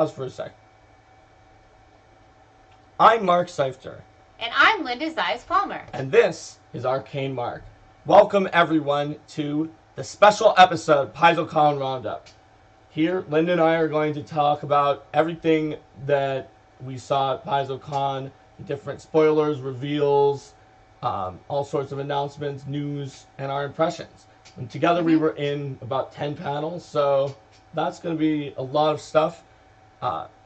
Pause for a sec. I'm Mark Seifter. And I'm Linda Zives-Palmer. And this is Arcane Mark. Welcome, everyone, to the special episode, PaizoCon Roundup. Here, Linda and I are going to talk about everything that we saw at PaizoCon, different spoilers, reveals, all sorts of announcements, news, and our impressions. And together we were in about 10 panels, so that's going to be a lot of stuff.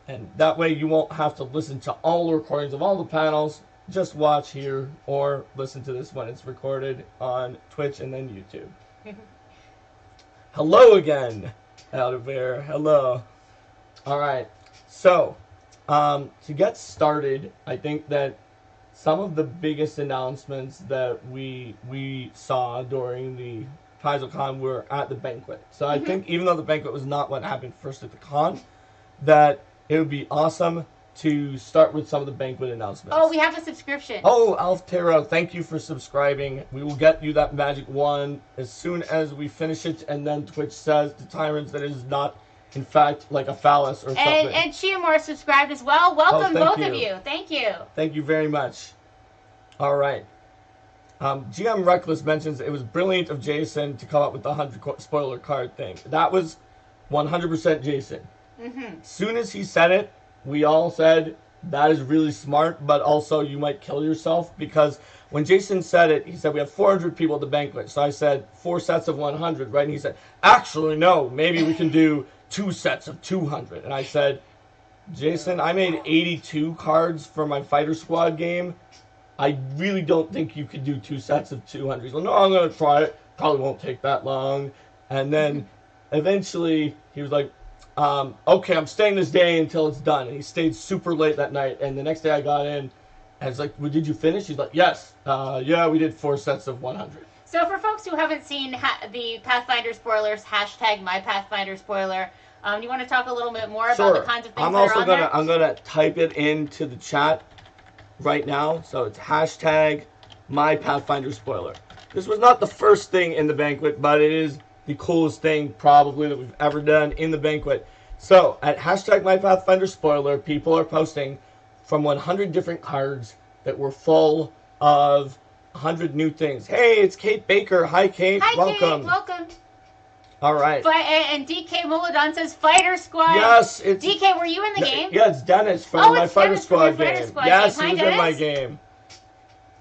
And that way you won't have to listen to all the recordings of all the panels. Just watch here or listen to this when it's recorded on Twitch and then YouTube. Hello again, out of there. Hello. All right. So, to get started, I think that some of the biggest announcements that we saw during the PaizoCon were at the banquet. So I think even though the banquet was not what happened first at the con, that it would be awesome to start with some of the banquet announcements. Oh, we have a subscription. Oh, Alf Taro, thank you for subscribing. We will get you that magic wand as soon as we finish it, and then Twitch says to Tyrants that it is not, in fact, like a phallus or something. And Chiamore subscribed as well. Welcome, both of you. Thank you. Thank you very much. All right. GM Reckless mentions it was brilliant of Jason to come up with the 100 spoiler card thing. That was 100% Jason. As soon as he said it, we all said, that is really smart, but also you might kill yourself, because when Jason said it, he said, we have 400 people at the banquet. So I said, 4 sets of 100, right? And he said, actually, no, maybe we can do 2 sets of 200. And I said, Jason, I made 82 cards for my Fighter Squad game. I really don't think you could do 2 sets of 200. He's like, no, I'm going to try it. Probably won't take that long. And then eventually he was like, okay, I'm staying this day until it's done. And he stayed super late that night. And the next day I got in, and it's like, well, did you finish? He's like, yes. Yeah, we did 4 sets of 100. So for folks who haven't seen the Pathfinder spoilers, hashtag #MyPathfinderSpoiler, you want to talk a little bit more about the kinds of things that are on there? I'm gonna type it into the chat right now. So it's hashtag #MyPathfinderSpoiler. This was not the first thing in the banquet, but it is the coolest thing probably that we've ever done in the banquet. So at hashtag #MyPathfinderSpoiler, people are posting from 100 different cards that were full of 100 new things. Hey, it's Kate Baker. Hi, Kate. Hi, welcome. Kate. Welcome. All right. And DK Mulladon says Fighter Squad. Yes, it's DK. Were you in the game? Yeah, it's Dennis from my Fighter Squad game. Yes, Hi, he was Dennis. in my game.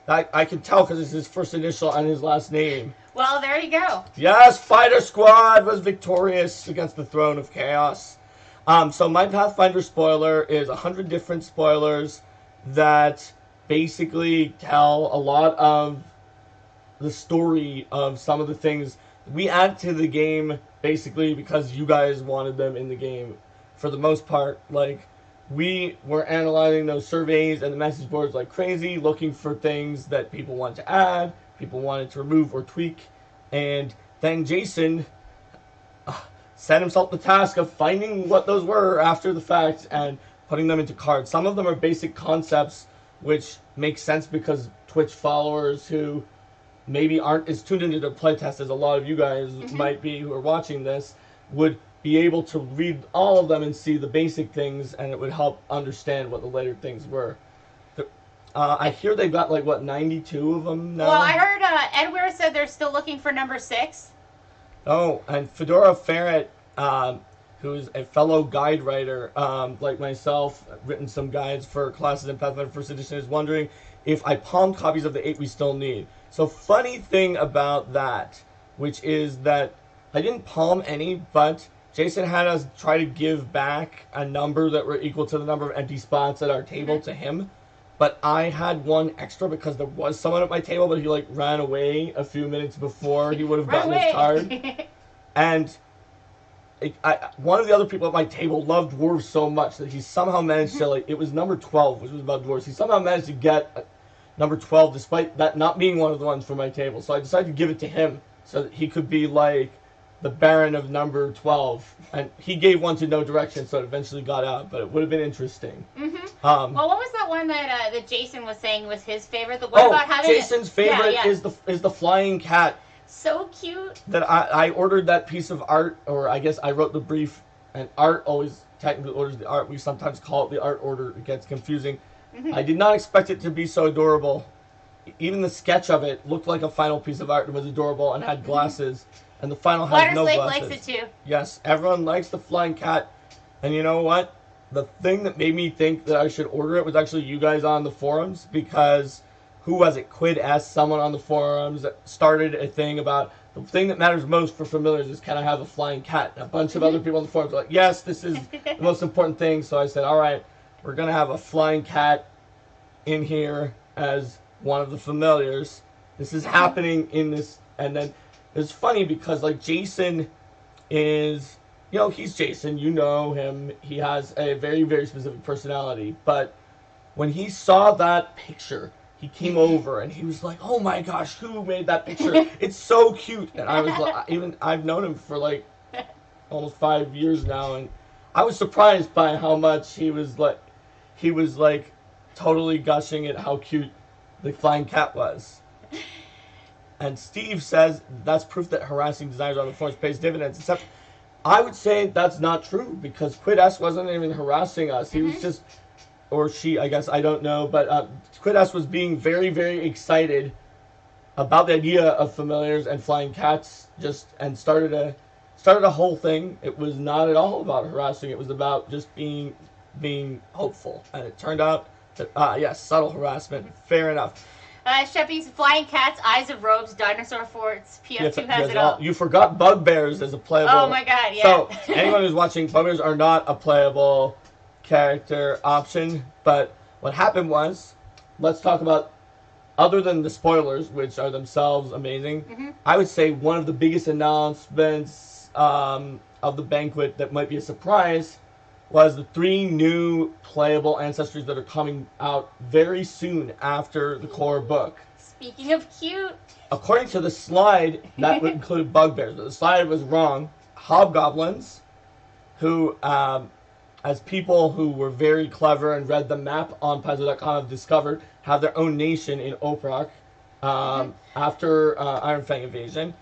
I can tell because it's his first initial and his last name. Well, there you go. Yes, Fighter Squad was victorious against the Throne of Chaos. So my Pathfinder spoiler is 100 different spoilers that basically tell a lot of the story of some of the things we add to the game, basically because you guys wanted them in the game. For the most part, like, we were analyzing those surveys and the message boards like crazy, looking for things that people wanted to add, people wanted to remove or tweak, and then Jason set himself the task of finding what those were after the fact and putting them into cards. Some of them are basic concepts, which makes sense because Twitch followers who maybe aren't as tuned into the playtest as a lot of you guys might be who are watching this would be able to read all of them and see the basic things, and it would help understand what the later things were. I hear they've got, like, what, 92 of them now? Well, I heard Edward said they're still looking for number 6. Oh, and Fedora Ferret, who's a fellow guide writer, like myself, written some guides for classes in Pathfinder First Edition, is wondering if I palmed copies of the 8 we still need. So funny thing about that, which is that I didn't palm any, but Jason had us try to give back a number that were equal to the number of empty spots at our table to him. But I had one extra because there was someone at my table, but he like ran away a few minutes before he would have gotten his card. And one of the other people at my table loved dwarves so much that he somehow managed to, like, it was number 12, which was about dwarves. He somehow managed to get number 12 despite that not being one of the ones from my table. So I decided to give it to him so that he could be like the Baron of number 12. And he gave one to No Direction, so it eventually got out, but it would have been interesting. Well, what was that one that Jason was saying was his favorite? The one about having Jason's favorite is the flying cat. So cute. That I ordered that piece of art, or I guess I wrote the brief, and art always technically orders the art. We sometimes call it the art order. It gets confusing. I did not expect it to be so adorable. Even the sketch of it looked like a final piece of art. It was adorable and had glasses. And the final has no glasses. Likes it too. Yes, everyone likes the flying cat. And you know what? The thing that made me think that I should order it was actually you guys on the forums, because who was it? Quid S, someone on the forums that started a thing about the thing that matters most for familiars is can I have a flying cat? And a bunch of other people on the forums were like, yes, this is the most important thing. So I said, all right, we're going to have a flying cat in here as one of the familiars. This is happening in this. And then it's funny because like Jason is, you know, he's Jason, you know him. He has a very, very specific personality. But when he saw that picture, he came over and he was like, oh my gosh, who made that picture? It's so cute. And I was like, I've known him for like almost 5 years now. And I was surprised by how much he was like totally gushing at how cute the flying cat was. And Steve says that's proof that harassing designers on the forums pays dividends. Except I would say that's not true, because Quid S wasn't even harassing us. He was just, or she, I guess, I don't know. But Quid S was being very, very excited about the idea of familiars and flying cats, and started a whole thing. It was not at all about harassing. It was about just being hopeful. And it turned out that, yes, subtle harassment. Fair enough. Sheppy's Flying Cats, Eyes of Robes, Dinosaur Forts, PF2 has it all. You forgot Bugbears as a playable. Oh my god, yeah. So, anyone who's watching, Bugbears are not a playable character option. But what happened was, let's talk about, other than the spoilers, which are themselves amazing, I would say one of the biggest announcements of the banquet that might be a surprise was the 3 new playable ancestries that are coming out very soon after the core book. Speaking of cute. According to the slide, that would include bugbears, but the slide was wrong. Hobgoblins, who, as people who were very clever and read the map on Paizo.com have discovered, have their own nation in Oprok after Iron Fang invasion.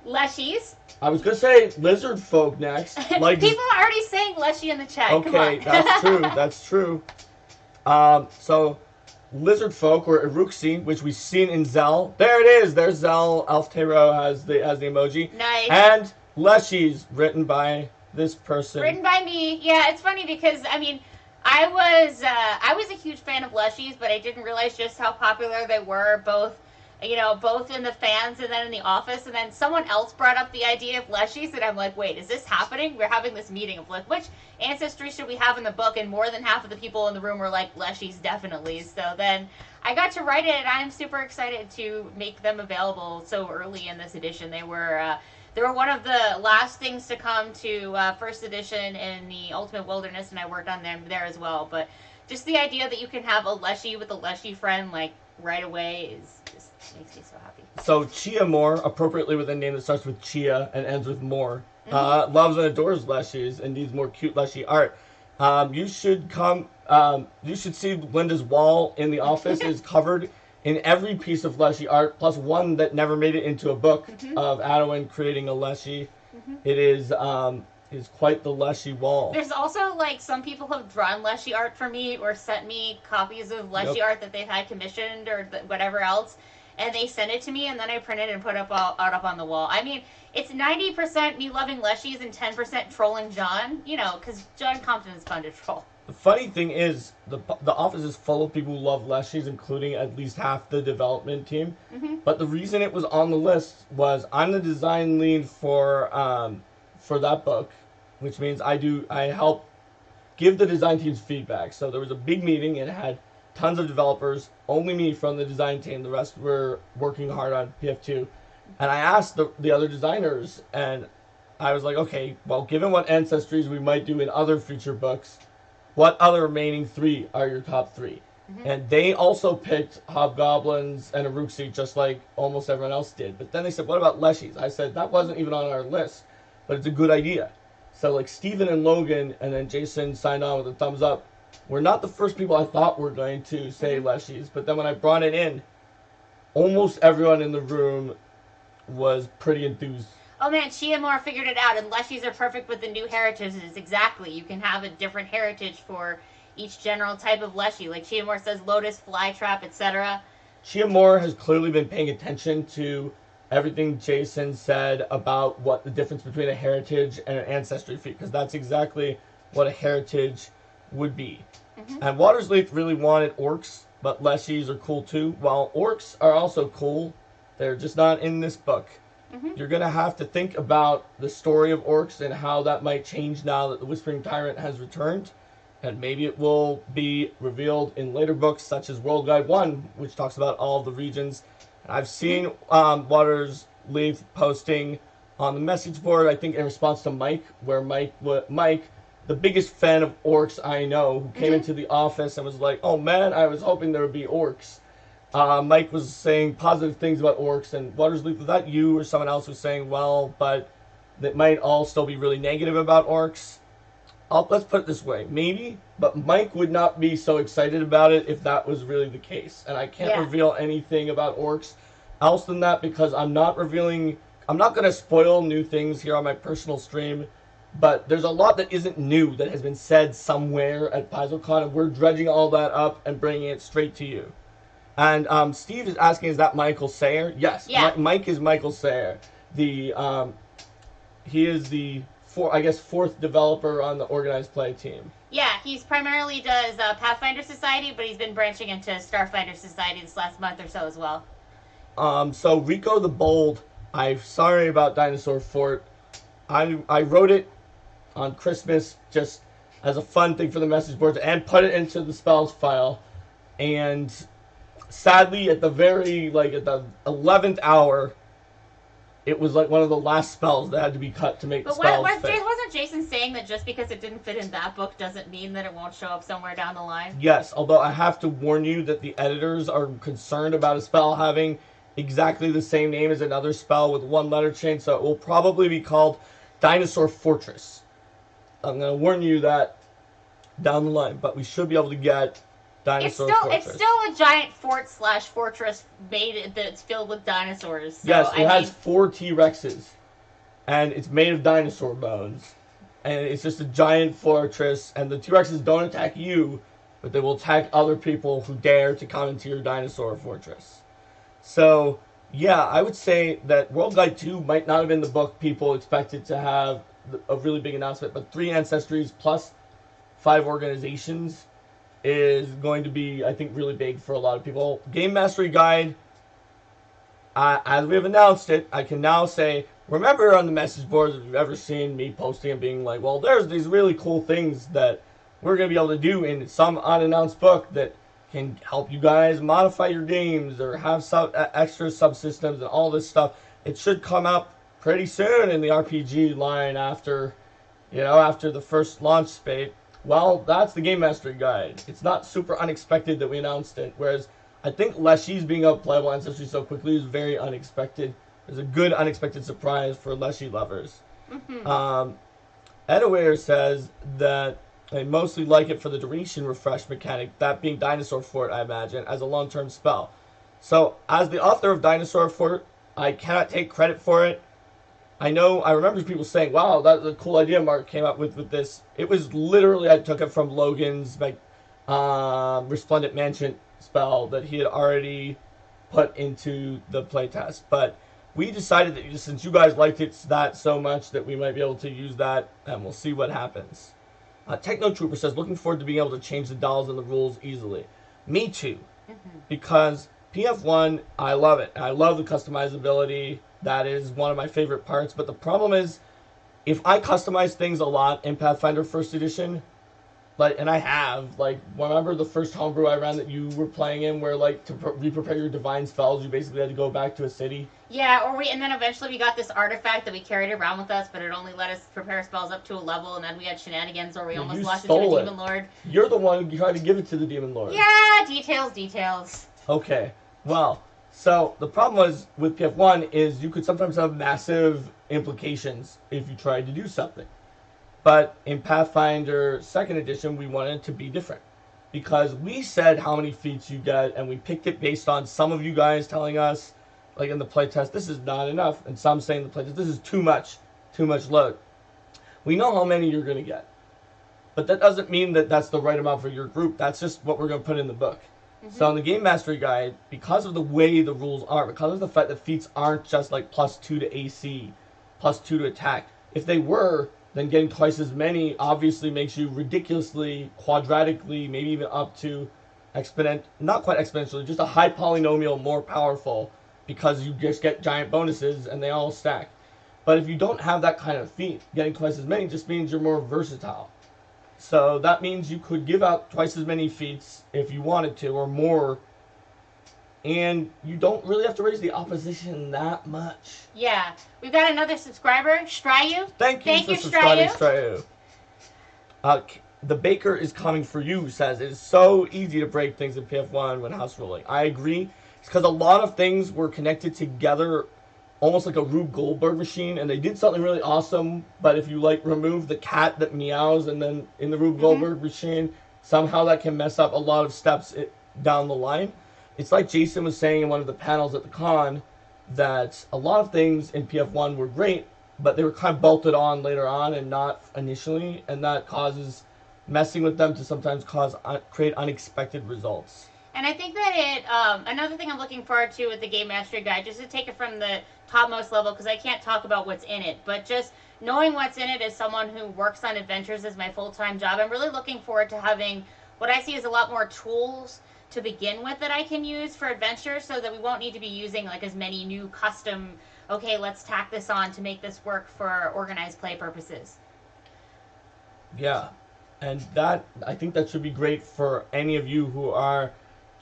Leshies. I was going to say lizard folk next. Like, people are already saying Leshy in the chat. Okay, that's true. That's true. So, lizard folk, or Iruxi, which we've seen in Zell. There it is. There's Zell. Alftero has the emoji. Nice. And Leshies, written by this person. Written by me. Yeah, it's funny because, I mean, I was a huge fan of Leshies, but I didn't realize just how popular they were, both in the fans and then in the office. And then someone else brought up the idea of Leshies, and I'm like, wait, is this happening? We're having this meeting of like, which ancestry should we have in the book? And more than half of the people in the room were like, Leshies, definitely. So then I got to write it, and I'm super excited to make them available so early in this edition. They were one of the last things to come to first edition in the Ultimate Wilderness, and I worked on them there as well. But just the idea that you can have a Leshy with a Leshy friend like right away just makes me so happy. So Chia Moore, appropriately with a name that starts with Chia and ends with Moore, loves and adores Leshies and needs more cute Leshy art. You should come. You should see Linda's wall in the office is covered in every piece of Leshy art, plus one that never made it into a book of Adowin creating a Leshy. It is quite the Leshy wall. There's also, like, some people have drawn Leshy art for me or sent me copies of Leshy art that they've had commissioned or whatever else, and they send it to me, and then I print it and put it up on the wall. I mean, it's 90% me loving Leshies and 10% trolling John, because John Compton is fun to troll. The funny thing is, the office is full of people who love Leshies, including at least half the development team. But the reason it was on the list was I'm the design lead for that book, which means I help give the design team's feedback. So there was a big meeting, and it had tons of developers, only me from the design team. The rest were working hard on PF2. And I asked the other designers, and I was like, okay, well, given what ancestries we might do in other future books, what other remaining 3 are your top 3? And they also picked Hobgoblins and Iruxi, just like almost everyone else did. But then they said, what about Leshies? I said, that wasn't even on our list, but it's a good idea. So like Steven and Logan, and then Jason signed on with a thumbs up, were not the first people I thought were going to say Leshies. But then when I brought it in, almost everyone in the room was pretty enthused. Oh man, Chia Moore figured it out, and Leshies are perfect with the new heritages. Exactly. You can have a different heritage for each general type of Leshy. Like Chia Moore says, Lotus, Flytrap, etc. Chia Moore has clearly been paying attention to everything Jason said about what the difference between a heritage and an ancestry feat, because that's exactly what a heritage would be. And Watersleaf really wanted orcs, but Leshies are cool too. While orcs are also cool, they're just not in this book. You're going to have to think about the story of orcs and how that might change now that the Whispering Tyrant has returned. And maybe it will be revealed in later books, such as World Guide 1, which talks about all of the regions. And I've seen Watersleaf posting on the message board, I think in response to Mike, where Mike, the biggest fan of orcs I know, who came into the office and was like, oh man, I was hoping there would be orcs. Mike was saying positive things about orcs, and Watersleaf, was that you or someone else was saying, well, but that might all still be really negative about orcs? Let's put it this way, maybe, but Mike would not be so excited about it if that was really the case. And I can't reveal anything about orcs else than that, because I'm not going to spoil new things here on my personal stream, but there's a lot that isn't new that has been said somewhere at PaizoCon, and we're dredging all that up and bringing it straight to you. And Steve is asking, is that Michael Sayer? Yes, Mike is Michael Sayer. He is the fourth developer on the organized play team. Yeah, he's primarily does Pathfinder Society, but he's been branching into Starfinder Society this last month or so as well. So Rico the Bold, I'm sorry about Dinosaur Fort. I wrote it on Christmas just as a fun thing for the message boards and put it into the spells file. And sadly, at the 11th hour, it was like one of the last spells that had to be cut to make the spells fit. Wasn't Jason saying that just because it didn't fit in that book doesn't mean that it won't show up somewhere down the line? Yes, although I have to warn you that the editors are concerned about a spell having exactly the same name as another spell with one letter change, so it will probably be called Dinosaur Fortress. I'm going to warn you that down the line, but we should be able to get Dinosaur Fortress. It's still a giant fortress made that's filled with dinosaurs. So, yes, it has 4 T-Rexes, and it's made of dinosaur bones. And it's just a giant fortress, and the T-Rexes don't attack you, but they will attack other people who dare to come into your dinosaur fortress. So, yeah, I would say that World Guide 2 might not have been the book people expected to have a really big announcement, but 3 ancestries plus 5 organizations is going to be, I think, really big for a lot of people. Game Mastery Guide, as we have announced it, I can now say, remember on the message boards, if you've ever seen me posting and being like, well, there's these really cool things that we're going to be able to do in some unannounced book that can help you guys modify your games or have some extra subsystems and all this stuff. It should come out pretty soon in the RPG line after the first launch spate. Well, that's the Game Mastery Guide. It's not super unexpected that we announced it, whereas I think Leshy's being a playable ancestry so quickly is very unexpected. There's a good unexpected surprise for Leshy lovers. Edaware says that they mostly like it for the duration refresh mechanic, that being Dinosaur Fort, I imagine, as a long-term spell. So, as the author of Dinosaur Fort, I cannot take credit for it. I remember people saying, wow, that's a cool idea Mark came up with this. It was literally, I took it from Logan's Resplendent Mansion spell that he had already put into the playtest. But we decided that since you guys liked it that so much that we might be able to use that, and we'll see what happens. Techno Trooper says, looking forward to being able to change the dolls and the rules easily. Me too. Because PF1, I love it. I love the customizability. That is one of my favorite parts. But the problem is, if I customize things a lot in Pathfinder 1st Edition, and I have, remember the first homebrew I ran that you were playing in where, to re-prepare your divine spells, you basically had to go back to a city? Yeah, and then eventually we got this artifact that we carried around with us, but it only let us prepare spells up to a level, and then we had shenanigans where we almost lost it to a Demon Lord. You're the one who tried to give it to the Demon Lord. Yeah, details. Okay, well, so the problem was with PF1 is you could sometimes have massive implications if you tried to do something. But in Pathfinder 2nd Edition, we wanted it to be different. Because we said how many feats you get, and we picked it based on some of you guys telling us like in the playtest, this is not enough, and some say in the playtest, this is too much load. We know how many you're going to get, but that doesn't mean that that's the right amount for your group. That's just what we're going to put in the book. So in the Game Mastery Guide, because of the way the rules are, because of the fact that feats aren't just like +2 to AC, +2 to attack, if they were, then getting twice as many obviously makes you ridiculously, quadratically, maybe even up to not quite exponentially, just a high polynomial more powerful, because you just get giant bonuses and they all stack. But if you don't have that kind of feat, getting twice as many just means you're more versatile. So that means you could give out twice as many feats if you wanted to, or more, and you don't really have to raise the opposition that much. Yeah. We've got another subscriber, Stryu. Thank you for subscribing, Stryu. The Baker is coming for you says, it is so easy to break things in PF1 when house ruling. I agree. It's because a lot of things were connected together almost like a Rube Goldberg machine, and they did something really awesome, but if you like remove the cat that meows and then in the Rube Goldberg machine, somehow that can mess up a lot of steps down the line. It's like Jason was saying in one of the panels at the con, that a lot of things in PF1 were great, but they were kind of bolted on later on and not initially, and that causes messing with them to sometimes create unexpected results. And I think that another thing I'm looking forward to with the Game Mastery Guide, just to take it from the topmost level, because I can't talk about what's in it, but just knowing what's in it as someone who works on adventures as my full-time job, I'm really looking forward to having what I see as a lot more tools to begin with that I can use for adventures, so that we won't need to be using like as many new custom, okay, let's tack this on to make this work for organized play purposes. Yeah, and that, I think that should be great for any of you who are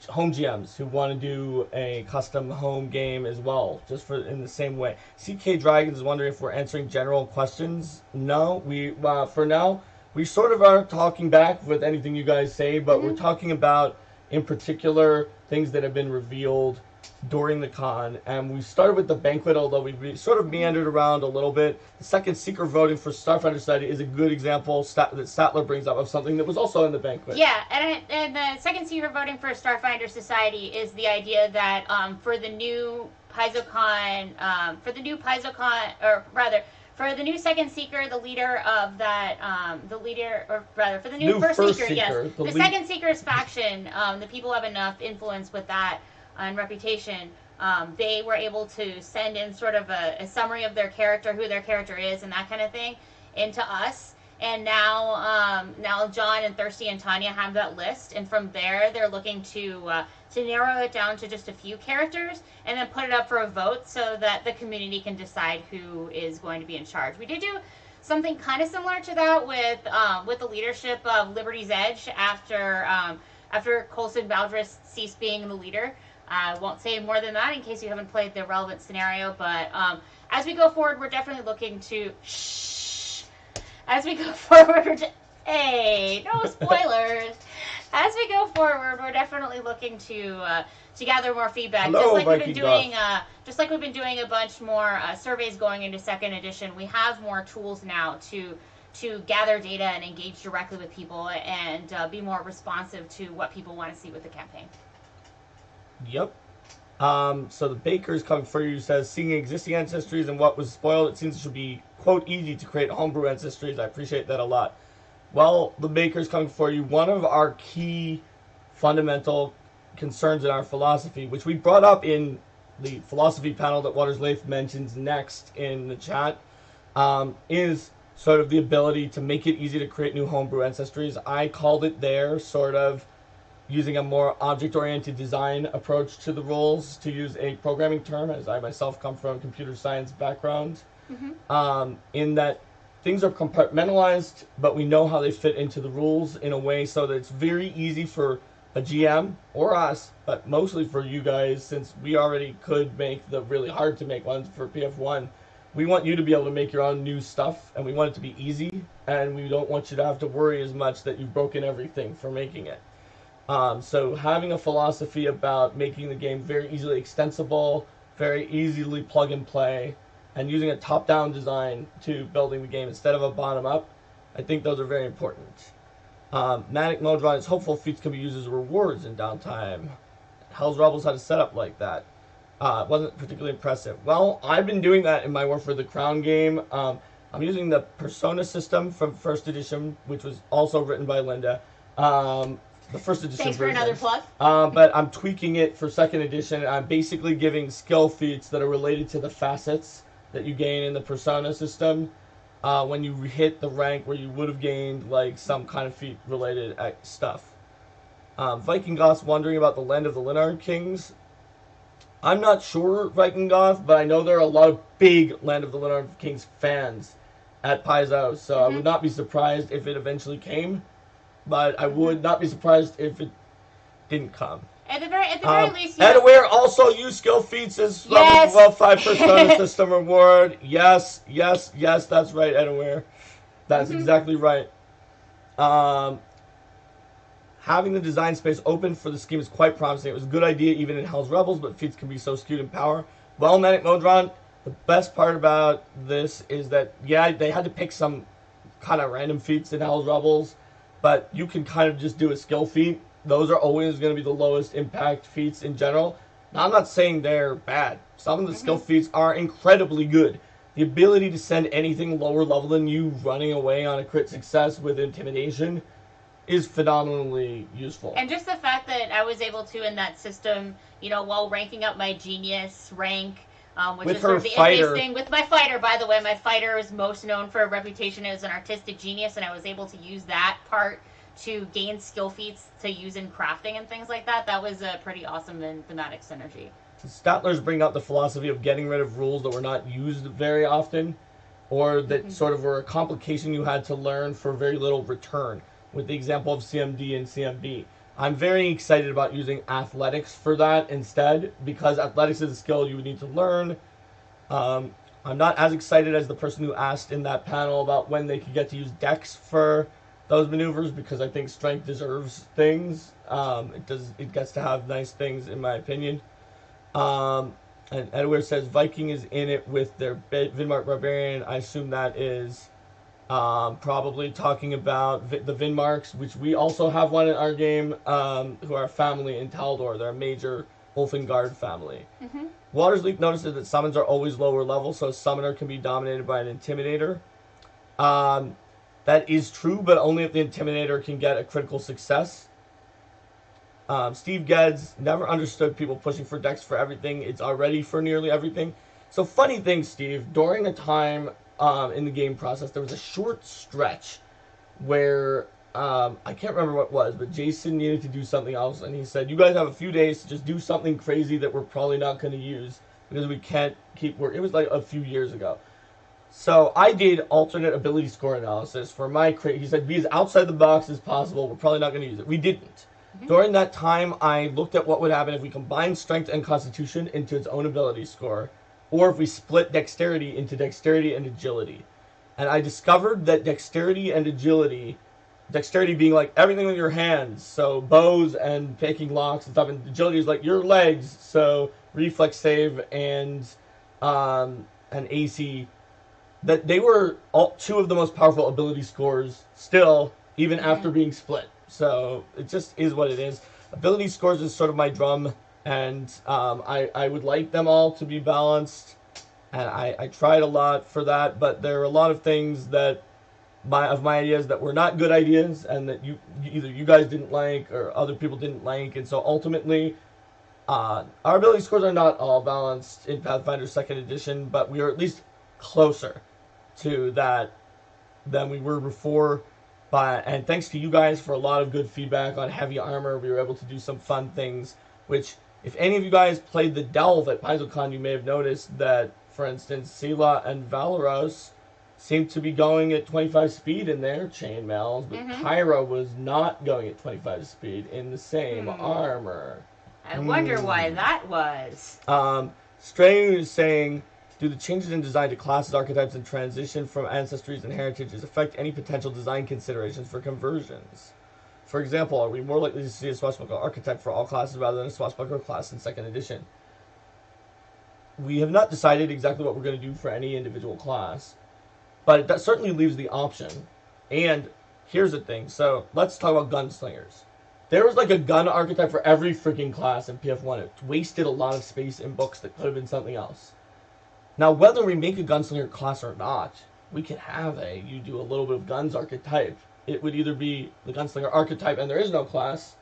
home GMs who want to do a custom home game as well, just for in the same way. CK Dragons is wondering if we're answering general questions. No, we for now we sort of are talking back with anything you guys say, but we're talking about in particular things that have been revealed during the con, and we started with the banquet, although we sort of meandered around a little bit. The second secret voting for Starfighter Society is a good example that Statler brings up of something that was also in the banquet. Yeah, and the second secret voting for Starfighter Society is the idea that for the new PaizoCon, for the new second seeker, the leader of that, for the new first seeker, yes, the second seeker's faction, the people have enough influence with that and reputation, they were able to send in sort of a summary of their character, who their character is, and that kind of thing, into us. And now John and Thirsty and Tanya have that list, and from there they're looking to narrow it down to just a few characters, and then put it up for a vote so that the community can decide who is going to be in charge. We did do something kind of similar to that with the leadership of Liberty's Edge after Coulson Valdris ceased being the leader. I won't say more than that in case you haven't played the relevant scenario, but as we go forward, we're definitely looking to... As we go forward, hey, no spoilers. As we go forward, we're definitely looking to gather more feedback. Hello, just like we've been doing a bunch more surveys going into second edition, we have more tools now to gather data and engage directly with people and be more responsive to what people want to see with the campaign. Yep. So the Baker's coming for you says, seeing existing ancestries and what was spoiled, it seems it should be, quote, easy to create homebrew ancestries. I appreciate that a lot. Well, the Baker's coming for you. One of our key fundamental concerns in our philosophy, which we brought up in the philosophy panel that Waters Leif mentions next in the chat, is sort of the ability to make it easy to create new homebrew ancestries. I called it there sort of using a more object-oriented design approach to the rules, to use a programming term, as I myself come from a computer science background, in that things are compartmentalized, but we know how they fit into the rules in a way so that it's very easy for a GM, or us, but mostly for you guys, since we already could make the really hard-to-make ones for PF1. We want you to be able to make your own new stuff, and we want it to be easy, and we don't want you to have to worry as much that you've broken everything for making it. So having a philosophy about making the game very easily extensible, very easily plug and play, and using a top-down design to building the game instead of a bottom-up, I think those are very important. Manic Modron is hopeful feats can be used as rewards in downtime. Hell's Rebels had a setup like that. Wasn't particularly impressive. Well, I've been doing that in my War for the Crown game. I'm using the Persona system from first edition, which was also written by Linda. The first edition Thanks for version. another plug. But I'm tweaking it for second edition. I'm basically giving skill feats that are related to the facets that you gain in the Persona system. When you hit the rank where you would have gained like some kind of feat related stuff. Viking Goths wondering about the land of the Linnard Kings. I'm not sure, Viking Goth, but I know there are a lot of big Land of the Linnard Kings fans at Paizo, so I would not be surprised if it eventually came, but I would not be surprised if it didn't come. At the very least, and aware also use skill feats as level 5 Persona system reward. Yes, that's right, Ed Aware. That's exactly right. Having the design space open for the scheme is quite promising. It was a good idea even in Hell's Rebels, but feats can be so skewed in power. Well, Manic Modron, the best part about this is that, yeah, they had to pick some kind of random feats in Hell's Rebels, but you can kind of just do a skill feat. Those are always going to be the lowest impact feats in general. Now, I'm not saying they're bad. Some of the skill feats are incredibly good. The ability to send anything lower level than you running away on a crit success with Intimidation is phenomenally useful. And just the fact that I was able to, in that system, while ranking up my genius rank, which with is sort of the fighter thing with my fighter, by the way. My fighter is most known for a reputation as an artistic genius, and I was able to use that part to gain skill feats to use in crafting and things like that. That was a pretty awesome and thematic synergy. Statlers bring out the philosophy of getting rid of rules that were not used very often, or that sort of were a complication you had to learn for very little return, with the example of CMD and CMB. I'm very excited about using athletics for that instead, because athletics is a skill you would need to learn. I'm not as excited as the person who asked in that panel about when they could get to use dex for those maneuvers, because I think strength deserves things. It gets to have nice things, in my opinion. And Edward says Viking is in it with their Vinmark Barbarian. I assume that is probably talking about the Vinmarks, which we also have one in our game, who are a family in Taldor. They're a major Ulfengard family. Watersleep notices that summons are always lower level, so a summoner can be dominated by an Intimidator. That is true, but only if the Intimidator can get a critical success. Steve Geddes never understood people pushing for dex for everything. It's already for nearly everything. So funny thing, Steve, during a time in the game process, there was a short stretch where I can't remember what it was, but Jason needed to do something else, and he said, you guys have a few days to just do something crazy that we're probably not going to use because we can't keep working. It was like a few years ago. So I did alternate ability score analysis for my crate. He said, be as outside the box as possible. We're probably not going to use it. We didn't. During that time, I looked at what would happen if we combined strength and constitution into its own ability score, or if we split dexterity into dexterity and agility. And I discovered that dexterity and agility, dexterity being like everything with your hands, so bows and picking locks and stuff, and agility is like your legs, so reflex save and AC, that they were two of the most powerful ability scores still, even after being split. So it just is what it is. Ability scores is sort of my drum, and I would like them all to be balanced, and I tried a lot for that, but there are a lot of things that my ideas that were not good ideas, and that either you guys didn't like or other people didn't like, and so ultimately our ability scores are not all balanced in Pathfinder 2nd Edition, but we are at least closer to that than we were before. And thanks to you guys for a lot of good feedback on heavy armor. We were able to do some fun things, which, if any of you guys played the Delve at PaizoCon, you may have noticed that, for instance, Sela and Valeros seemed to be going at 25 speed in their chainmails, but Pyra was not going at 25 speed in the same armor. I wonder why that was. Stray is saying, do the changes in design to classes, archetypes, and transition from ancestries and heritages affect any potential design considerations for conversions? For example, are we more likely to see a swashbuckler archetype for all classes rather than a swashbuckler class in 2nd edition? We have not decided exactly what we're going to do for any individual class, but that certainly leaves the option. And here's the thing. So let's talk about gunslingers. There was like a gun archetype for every freaking class in PF1. It wasted a lot of space in books that could have been something else. Now, whether we make a gunslinger class or not, we could have you do a little bit of guns archetype. It would either be the gunslinger archetype and there is no class,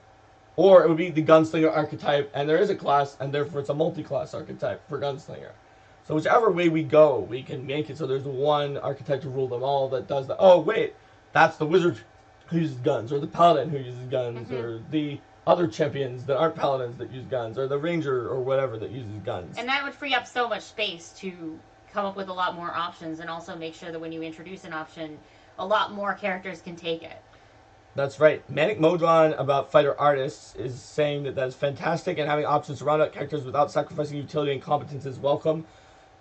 or it would be the gunslinger archetype and there is a class, and therefore it's a multi-class archetype for gunslinger. So whichever way we go, we can make it so there's one archetype to rule them all that does that. Oh, wait, that's the wizard who uses guns, or the paladin who uses guns, or the other champions that aren't paladins that use guns, or the ranger or whatever that uses guns. And that would free up so much space to come up with a lot more options, and also make sure that when you introduce an option, a lot more characters can take it. That's right. Manic Modron about fighter artists is saying that is fantastic, and having options to round out characters without sacrificing utility and competence is welcome.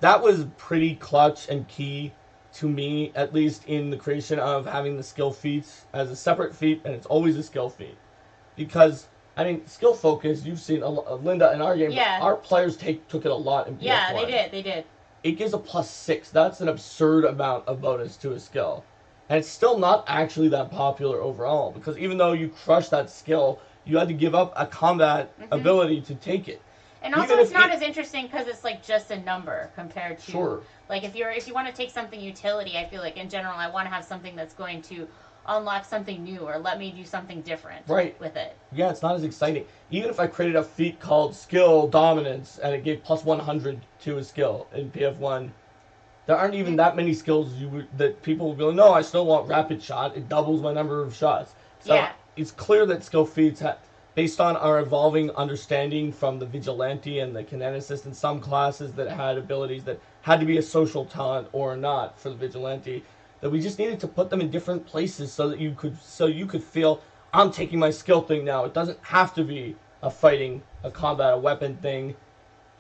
That was pretty clutch and key to me, at least in the creation of having the skill feats as a separate feat, and it's always a skill feat. Because, I mean, skill focus, you've seen Linda in our game, our players took it a lot in PF1. Yeah, they did. It gives a +6. That's an absurd amount of bonus to a skill. And it's still not actually that popular overall, because even though you crush that skill, you had to give up a combat ability to take it. And also, it's not as interesting because it's like just a number compared to like if you want to take something utility. I feel like in general, I want to have something that's going to unlock something new or let me do something different with it. Yeah, it's not as exciting. Even if I created a feat called Skill Dominance and it gave +100 to a skill in PF1, there aren't even that many skills that people will be like, no, I still want Rapid Shot. It doubles my number of shots. So it's clear that skill feats based on our evolving understanding from the Vigilante and the Kineticist and some classes that had abilities that had to be a social talent or not for the Vigilante, that we just needed to put them in different places so that you could feel, I'm taking my skill thing now. It doesn't have to be a fighting, a combat, a weapon thing.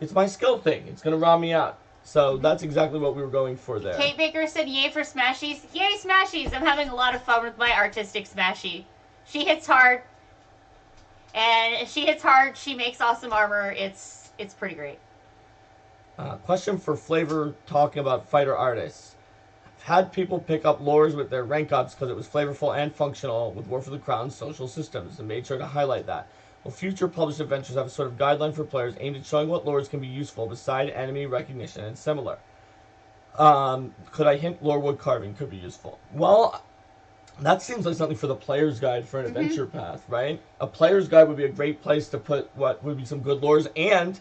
It's my skill thing. It's going to round me out. So that's exactly what we were going for there. Kate Baker said, yay for Smashies. Yay, Smashies! I'm having a lot of fun with my artistic Smashie. She hits hard. And if she hits hard, she makes awesome armor. It's pretty great. Question for Flavor talking about fighter artists. I've had people pick up lures with their rank ups because it was flavorful and functional with War for the Crown's social systems and made sure to highlight that. Will future published adventures have a sort of guideline for players aimed at showing what lures can be useful beside enemy recognition and similar? Could I hint lore wood carving could be useful? Well, that seems like something for the player's guide for an adventure path, right? A player's guide would be a great place to put what would be some good lures. And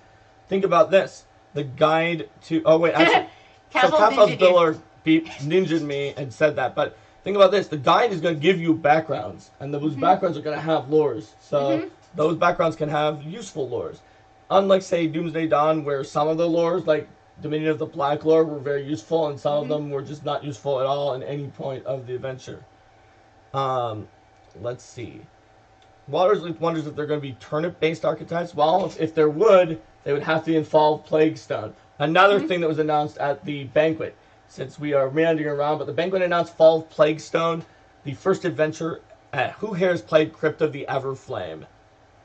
think about this. The guide to... Oh, wait. Actually, so Cathos Biller ninja'd me and said that. But think about this. The guide is going to give you backgrounds. And those backgrounds are going to have lures. So those backgrounds can have useful lures. Unlike, say, Doomsday Dawn, where some of the lures, like Dominion of the Black lore, were very useful. And some of them were just not useful at all in any point of the adventure. Let's see. Watersleep wonders if they're going to be turnip-based archetypes. Well, if there would, they would have to involve Plaguestone. Another thing that was announced at the banquet, since we are meandering around, but the banquet announced Fall of Plaguestone, the first adventure at Who Hares played Crypt of the Everflame,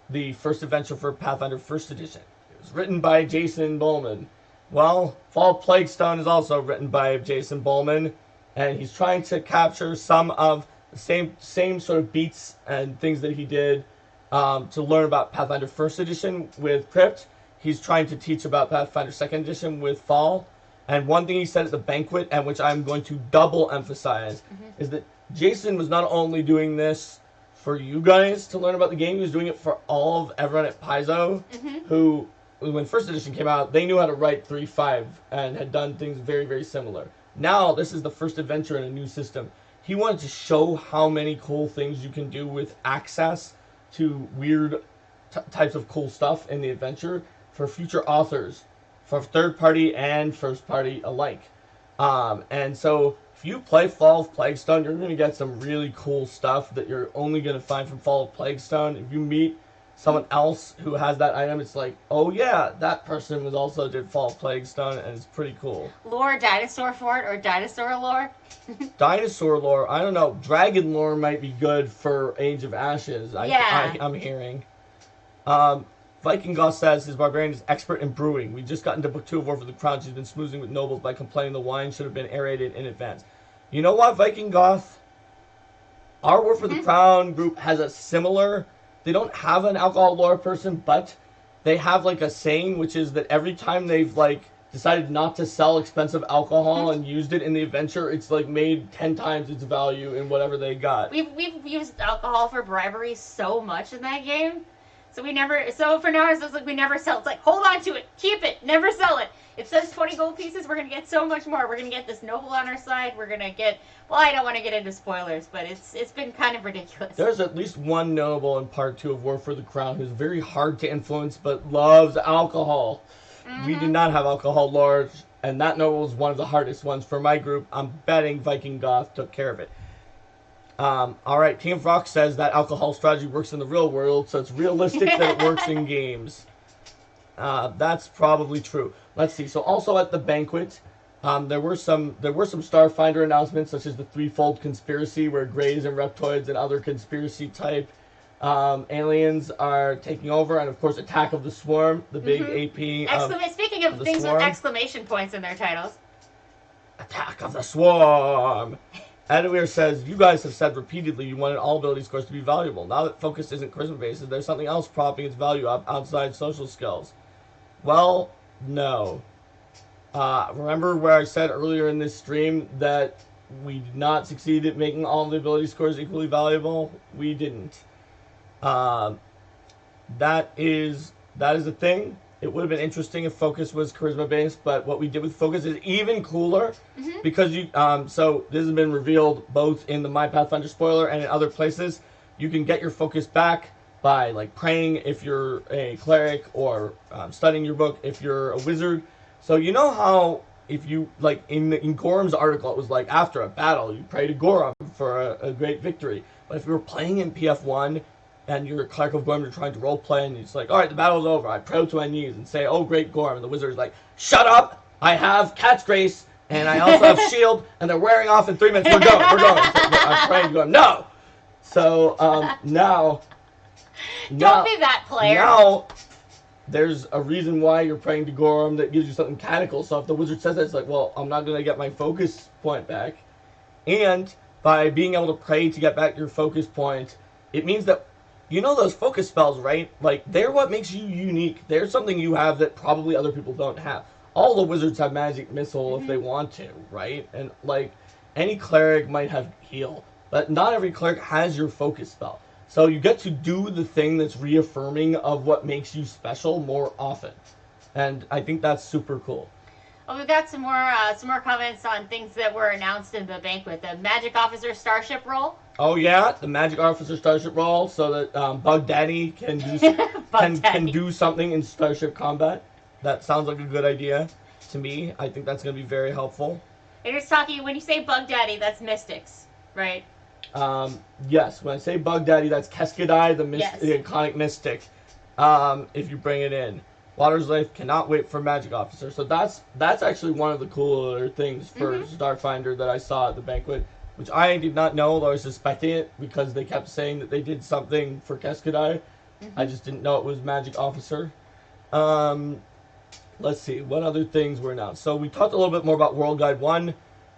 the first adventure for Pathfinder 1st Edition. It was written by Jason Bowman. Well, Fall of Plaguestone is also written by Jason Bowman, and he's trying to capture some of the same sort of beats and things that he did to learn about Pathfinder 1st Edition with Crypt. He's trying to teach about Pathfinder 2nd Edition with Fall. And one thing he said at the banquet, and which I'm going to double emphasize, is that Jason was not only doing this for you guys to learn about the game, he was doing it for all of everyone at Paizo, who, when 1st Edition came out, they knew how to write 3.5 and had done things very, very similar. Now, this is the first adventure in a new system. He wanted to show how many cool things you can do with access to weird types of cool stuff in the adventure for future authors, for third party and first party alike. And so if you play Fall of Plaguestone, you're going to get some really cool stuff that you're only going to find from Fall of Plaguestone. If you meet someone else who has that item, it's like, oh yeah, that person was also did Fall of Plaguestone, and it's pretty cool. Lore dinosaur for it, or dinosaur lore? Dinosaur lore, I don't know. Dragon lore might be good for Age of Ashes, I'm hearing. Viking Goth says his barbarian is expert in brewing. We just got into book 2 of War for the Crown. She's been smoozing with nobles by complaining the wine should have been aerated in advance. You know what, Viking Goth? Our War for the Crown group has a similar they don't have an alcohol lore person, but they have like a saying, which is that every time they've like decided not to sell expensive alcohol and used it in the adventure, it's like made 10 times its value in whatever they got. We've used alcohol for bribery so much in that game. So for now, it's like we never sell. It's like, hold on to it, keep it, never sell it. It says 20 gold pieces, we're going to get so much more. We're going to get this noble on our side. We're going to get, well, I don't want to get into spoilers, but it's been kind of ridiculous. There's at least one noble in part 2 of War for the Crown who's very hard to influence but loves alcohol. Mm-hmm. We did not have alcohol lords, and that noble was one of the hardest ones for my group. I'm betting Viking Goth took care of it. Alright, Team Rock says that alcohol strategy works in the real world, so it's realistic that it works in games. That's probably true. Let's see. So also at the banquet, there were some Starfinder announcements, such as the threefold conspiracy, where Greys and Reptoids and other conspiracy type aliens are taking over, and of course Attack of the Swarm, the big AP. Speaking of things with exclamation points in their titles. Attack of the Swarm. Edwir says, you guys have said repeatedly you wanted all ability scores to be valuable. Now that focus isn't charisma based, there's something else propping its value up outside social skills. Well, no. Remember where I said earlier in this stream that we did not succeed at making all the ability scores equally valuable? We didn't. That is a thing. It would have been interesting if focus was charisma based, but what we did with focus is even cooler because you. So this has been revealed both in the My Pathfinder spoiler and in other places. You can get your focus back by like praying if you're a cleric, or studying your book if you're a wizard. So you know how if you like in Gorham's article, it was like after a battle you pray to Gorham for a great victory. But if you were playing in PF1 and you're a cleric of Gorham, you're trying to role play, and it's like, all right, the battle's over. I pray to my knees and say, oh, great Gorham. And the wizard is like, shut up! I have Cat's Grace, and I also have Shield, and they're wearing off in 3 minutes. We're going. I'm praying to Gorham. No! So now... Don't be that player. Now, there's a reason why you're praying to Gorham that gives you something mechanical. So if the wizard says that, it's like, well, I'm not going to get my focus point back. And by being able to pray to get back your focus point, it means that, you know those focus spells, right? Like, they're what makes you unique. They're something you have that probably other people don't have. All the wizards have magic missile if they want to, right? And, like, any cleric might have heal, but not every cleric has your focus spell. So you get to do the thing that's reaffirming of what makes you special more often. And I think that's super cool. Well, we've got some more comments on things that were announced in the banquet. The Magic Officer Starship role. Oh yeah, the Magic Officer Starship role, so that Bug Daddy can do can do something in Starship combat. That sounds like a good idea to me. I think that's going to be very helpful. And it's talking, when you say Bug Daddy, that's Mystics, right? Yes, when I say Bug Daddy, that's Keskadai, the iconic mystic, if you bring it in. Water's Life cannot wait for Magic Officer. So that's actually one of the cooler things for Starfinder that I saw at the banquet, which I did not know, though I was suspecting it, because they kept saying that they did something for Keskadai. I just didn't know it was Magic Officer. Let's see, what other things were announced? So we talked a little bit more about World Guide 1,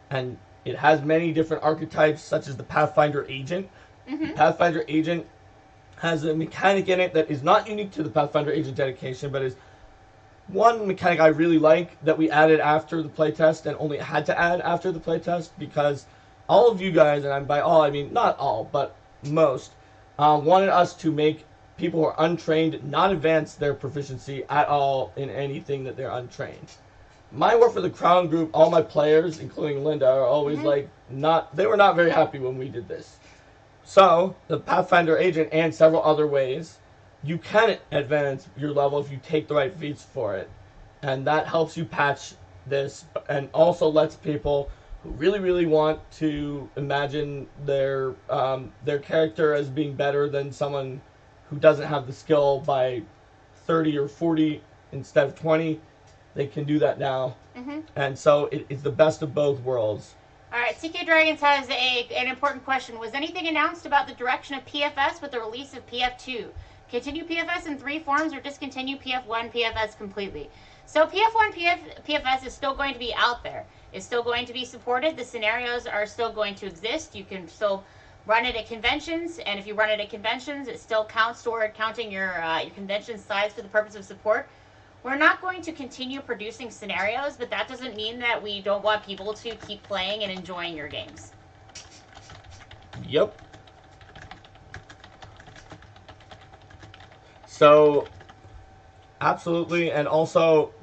and it has many different archetypes, such as the Pathfinder Agent. The Pathfinder Agent has a mechanic in it that is not unique to the Pathfinder Agent dedication, but is one mechanic I really like that we added after the playtest, and only had to add after the playtest, because all of you guys, and by all I mean not all, but most, wanted us to make people who are untrained not advance their proficiency at all in anything that they're untrained. My War for the Crown group, all my players, including Linda, are always they were not very happy when we did this. So, the Pathfinder Agent and several other ways, you can advance your level if you take the right feats for it. And that helps you patch this, and also lets people who really, really want to imagine their character as being better than someone who doesn't have the skill by 30 or 40 instead of 20, they can do that now. And so it's the best of both worlds. All right, CK Dragons has an important question. Was anything announced about the direction of PFS with the release of PF2? Continue PFS in 3 forms or discontinue PF1 PFS completely? So PF1 PFS is still going to be out there. It's still going to be supported. The scenarios are still going to exist. You can still run it at conventions, and if you run it at conventions, it still counts toward counting your convention size for the purpose of support. We're not going to continue producing scenarios, but that doesn't mean that we don't want people to keep playing and enjoying your games. Yep. So, absolutely, and also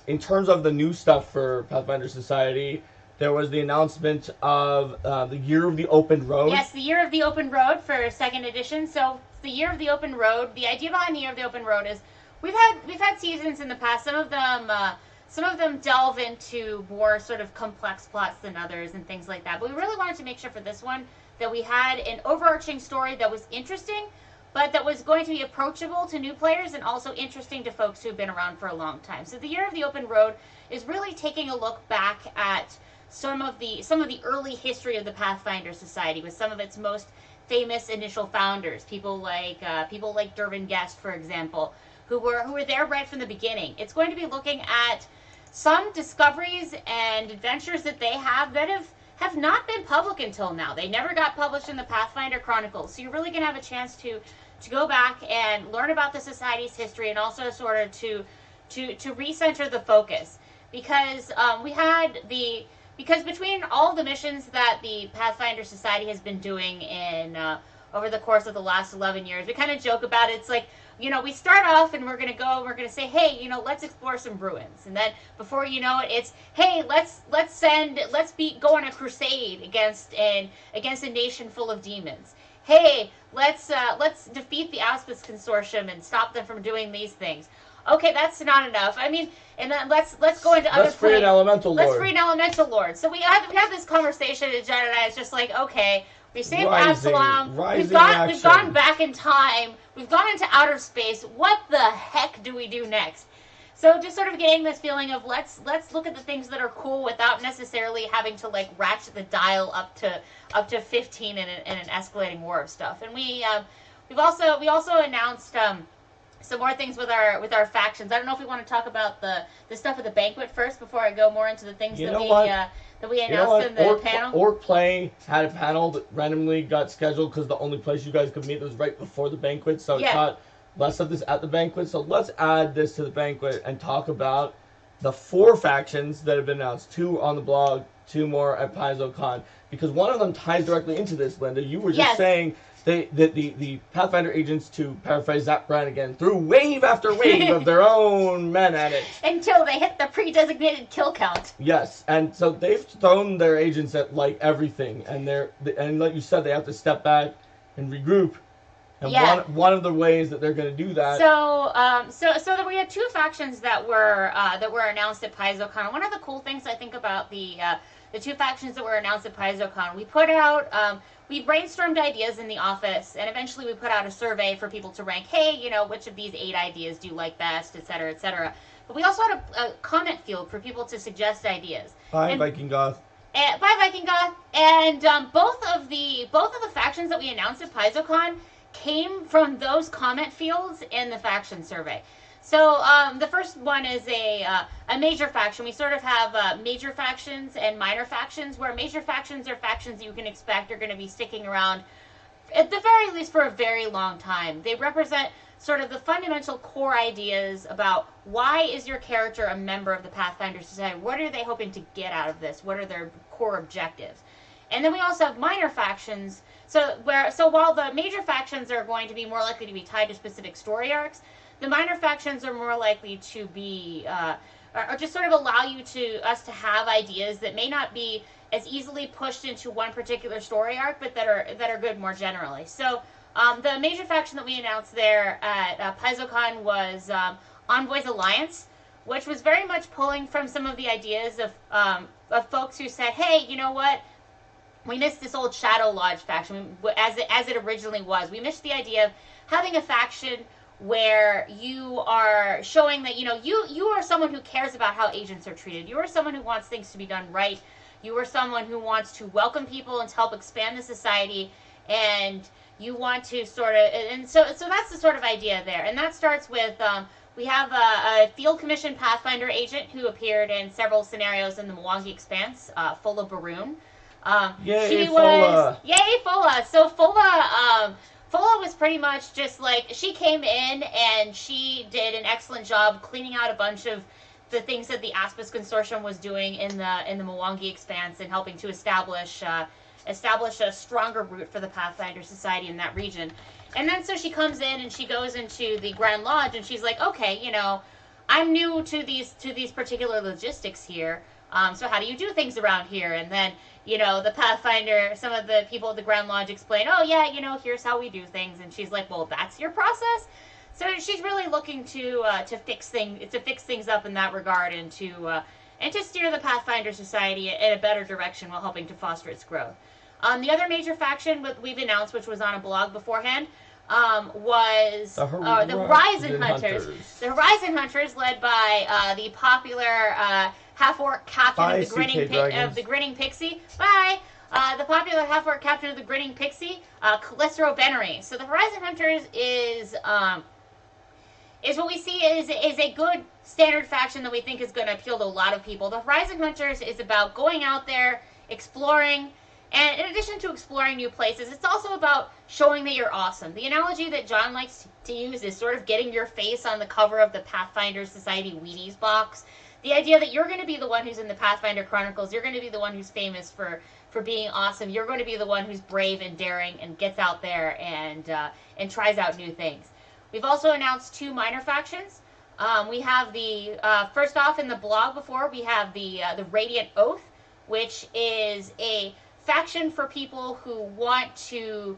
in terms of the new stuff for Pathfinder Society, there was the announcement of the Year of the Open Road. Yes, the Year of the Open Road for 2nd edition. So the Year of the Open Road, the idea behind the Year of the Open Road is we've had seasons in the past. Some of them delve into more sort of complex plots than others and things like that. But we really wanted to make sure for this one that we had an overarching story that was interesting, but that was going to be approachable to new players and also interesting to folks who've been around for a long time. So the Year of the Open Road is really taking a look back at some of the early history of the Pathfinder Society with some of its most famous initial founders, people like Dervin Guest, for example, who were there right from the beginning. It's going to be looking at some discoveries and adventures that they have that have not been public until now. They never got published in the Pathfinder Chronicles. So you're really going to have a chance to go back and learn about the Society's history and also sort of to recenter the focus. Because because between all the missions that the Pathfinder Society has been doing over the course of the last 11 years, we kind of joke about it. It's like, we start off and we're going to say, hey, let's explore some ruins. And then before you know it, it's, hey, let's go on a crusade against a nation full of demons. Hey, let's defeat the Auspice Consortium and stop them from doing these things. Okay, that's not enough. I mean, and then let's go into other. Let's free an elemental lord. Let's free an elemental lord. So we have this conversation, and Jen and I. It's just like, okay, we saved Absalom. We've gone back in time. We've gone into outer space. What the heck do we do next? So just sort of getting this feeling of let's look at the things that are cool without necessarily having to like ratchet the dial up to 15 in an escalating war of stuff. And we also announced some more things with our factions. I don't know if we want to talk about the stuff at the banquet first before I go more into the things that we announced in the panel. Orc Play had a panel that randomly got scheduled because the only place you guys could meet was right before the banquet, so it taught less of this at the banquet. So let's add this to the banquet and talk about the 4 factions that have been announced. 2 on the blog, 2 more at PaizoCon, because one of them ties directly into this, Linda. You were just saying that the Pathfinder agents, to paraphrase Zach Bryan again, threw wave after wave of their own men at it. Until they hit the pre-designated kill count. Yes, and so they've thrown their agents at like everything, and like you said, they have to step back and regroup. And one of the ways that they're going to do that. So we had 2 factions that were announced at PaizoCon. One of the cool things I think about the 2 factions that were announced at PaizoCon, we brainstormed ideas in the office, and eventually we put out a survey for people to rank, hey, which of these 8 ideas do you like best, et cetera, et cetera. But we also had a comment field for people to suggest ideas. Bye, Viking Goth. And both of the factions that we announced at PaizoCon came from those comment fields in the faction survey. So the first one is a major faction. We sort of have major factions and minor factions, where major factions are factions you can expect are going to be sticking around, at the very least, for a very long time. They represent sort of the fundamental core ideas about why is your character a member of the Pathfinder Society? What are they hoping to get out of this? What are their core objectives? And then we also have minor factions. So while the major factions are going to be more likely to be tied to specific story arcs, the minor factions are more likely to be, or just sort of allow us to have ideas that may not be as easily pushed into one particular story arc, but that are good more generally. So the major faction that we announced there at PaizoCon was Envoys Alliance, which was very much pulling from some of the ideas of folks who said, hey, you know what? We missed this old Shadow Lodge faction as it originally was. We missed the idea of having a faction where you are showing that you are someone who cares about how agents are treated. You are someone who wants things to be done right. You are someone who wants to welcome people and to help expand the society, and you want to so that's the sort of idea there. And that starts with we have a Field Commission Pathfinder agent who appeared in several scenarios in the Mwangi Expanse, full of Baroon. Yay, she was Fola. yay Fola. So Fola was pretty much just like she came in and she did an excellent job cleaning out a bunch of the things that the Aspis Consortium was doing in the Mwangi Expanse and helping to establish a stronger route for the Pathfinder Society in that region. And then so she comes in and she goes into the Grand Lodge and she's like, okay, I'm new to these particular logistics here. So how do you do things around here? And then, the Pathfinder, some of the people at the Grand Lodge explain, oh yeah, here's how we do things. And she's like, well, that's your process. So she's really looking to fix things up in that regard and to steer the Pathfinder Society in a better direction while helping to foster its growth. The other major faction we've announced, which was on a blog beforehand, was the Horizon Hunters. The Horizon Hunters, led by the popular half-orc captain of the Grinning Pixie. Bye. The popular half-orc captain of the Grinning Pixie, Calistro Benery. So the Horizon Hunters is what we see is a good standard faction that we think is going to appeal to a lot of people. The Horizon Hunters is about going out there, exploring, and in addition to exploring new places, it's also about showing that you're awesome. The analogy that John likes to use is sort of getting your face on the cover of the Pathfinder Society Wheaties box. The idea that you're going to be the one who's in the Pathfinder Chronicles, you're going to be the one who's famous for being awesome, you're going to be the one who's brave and daring and gets out there and tries out new things. We've also announced 2 minor factions. We have first off in the blog before, we have the Radiant Oath, which is a faction for people who want to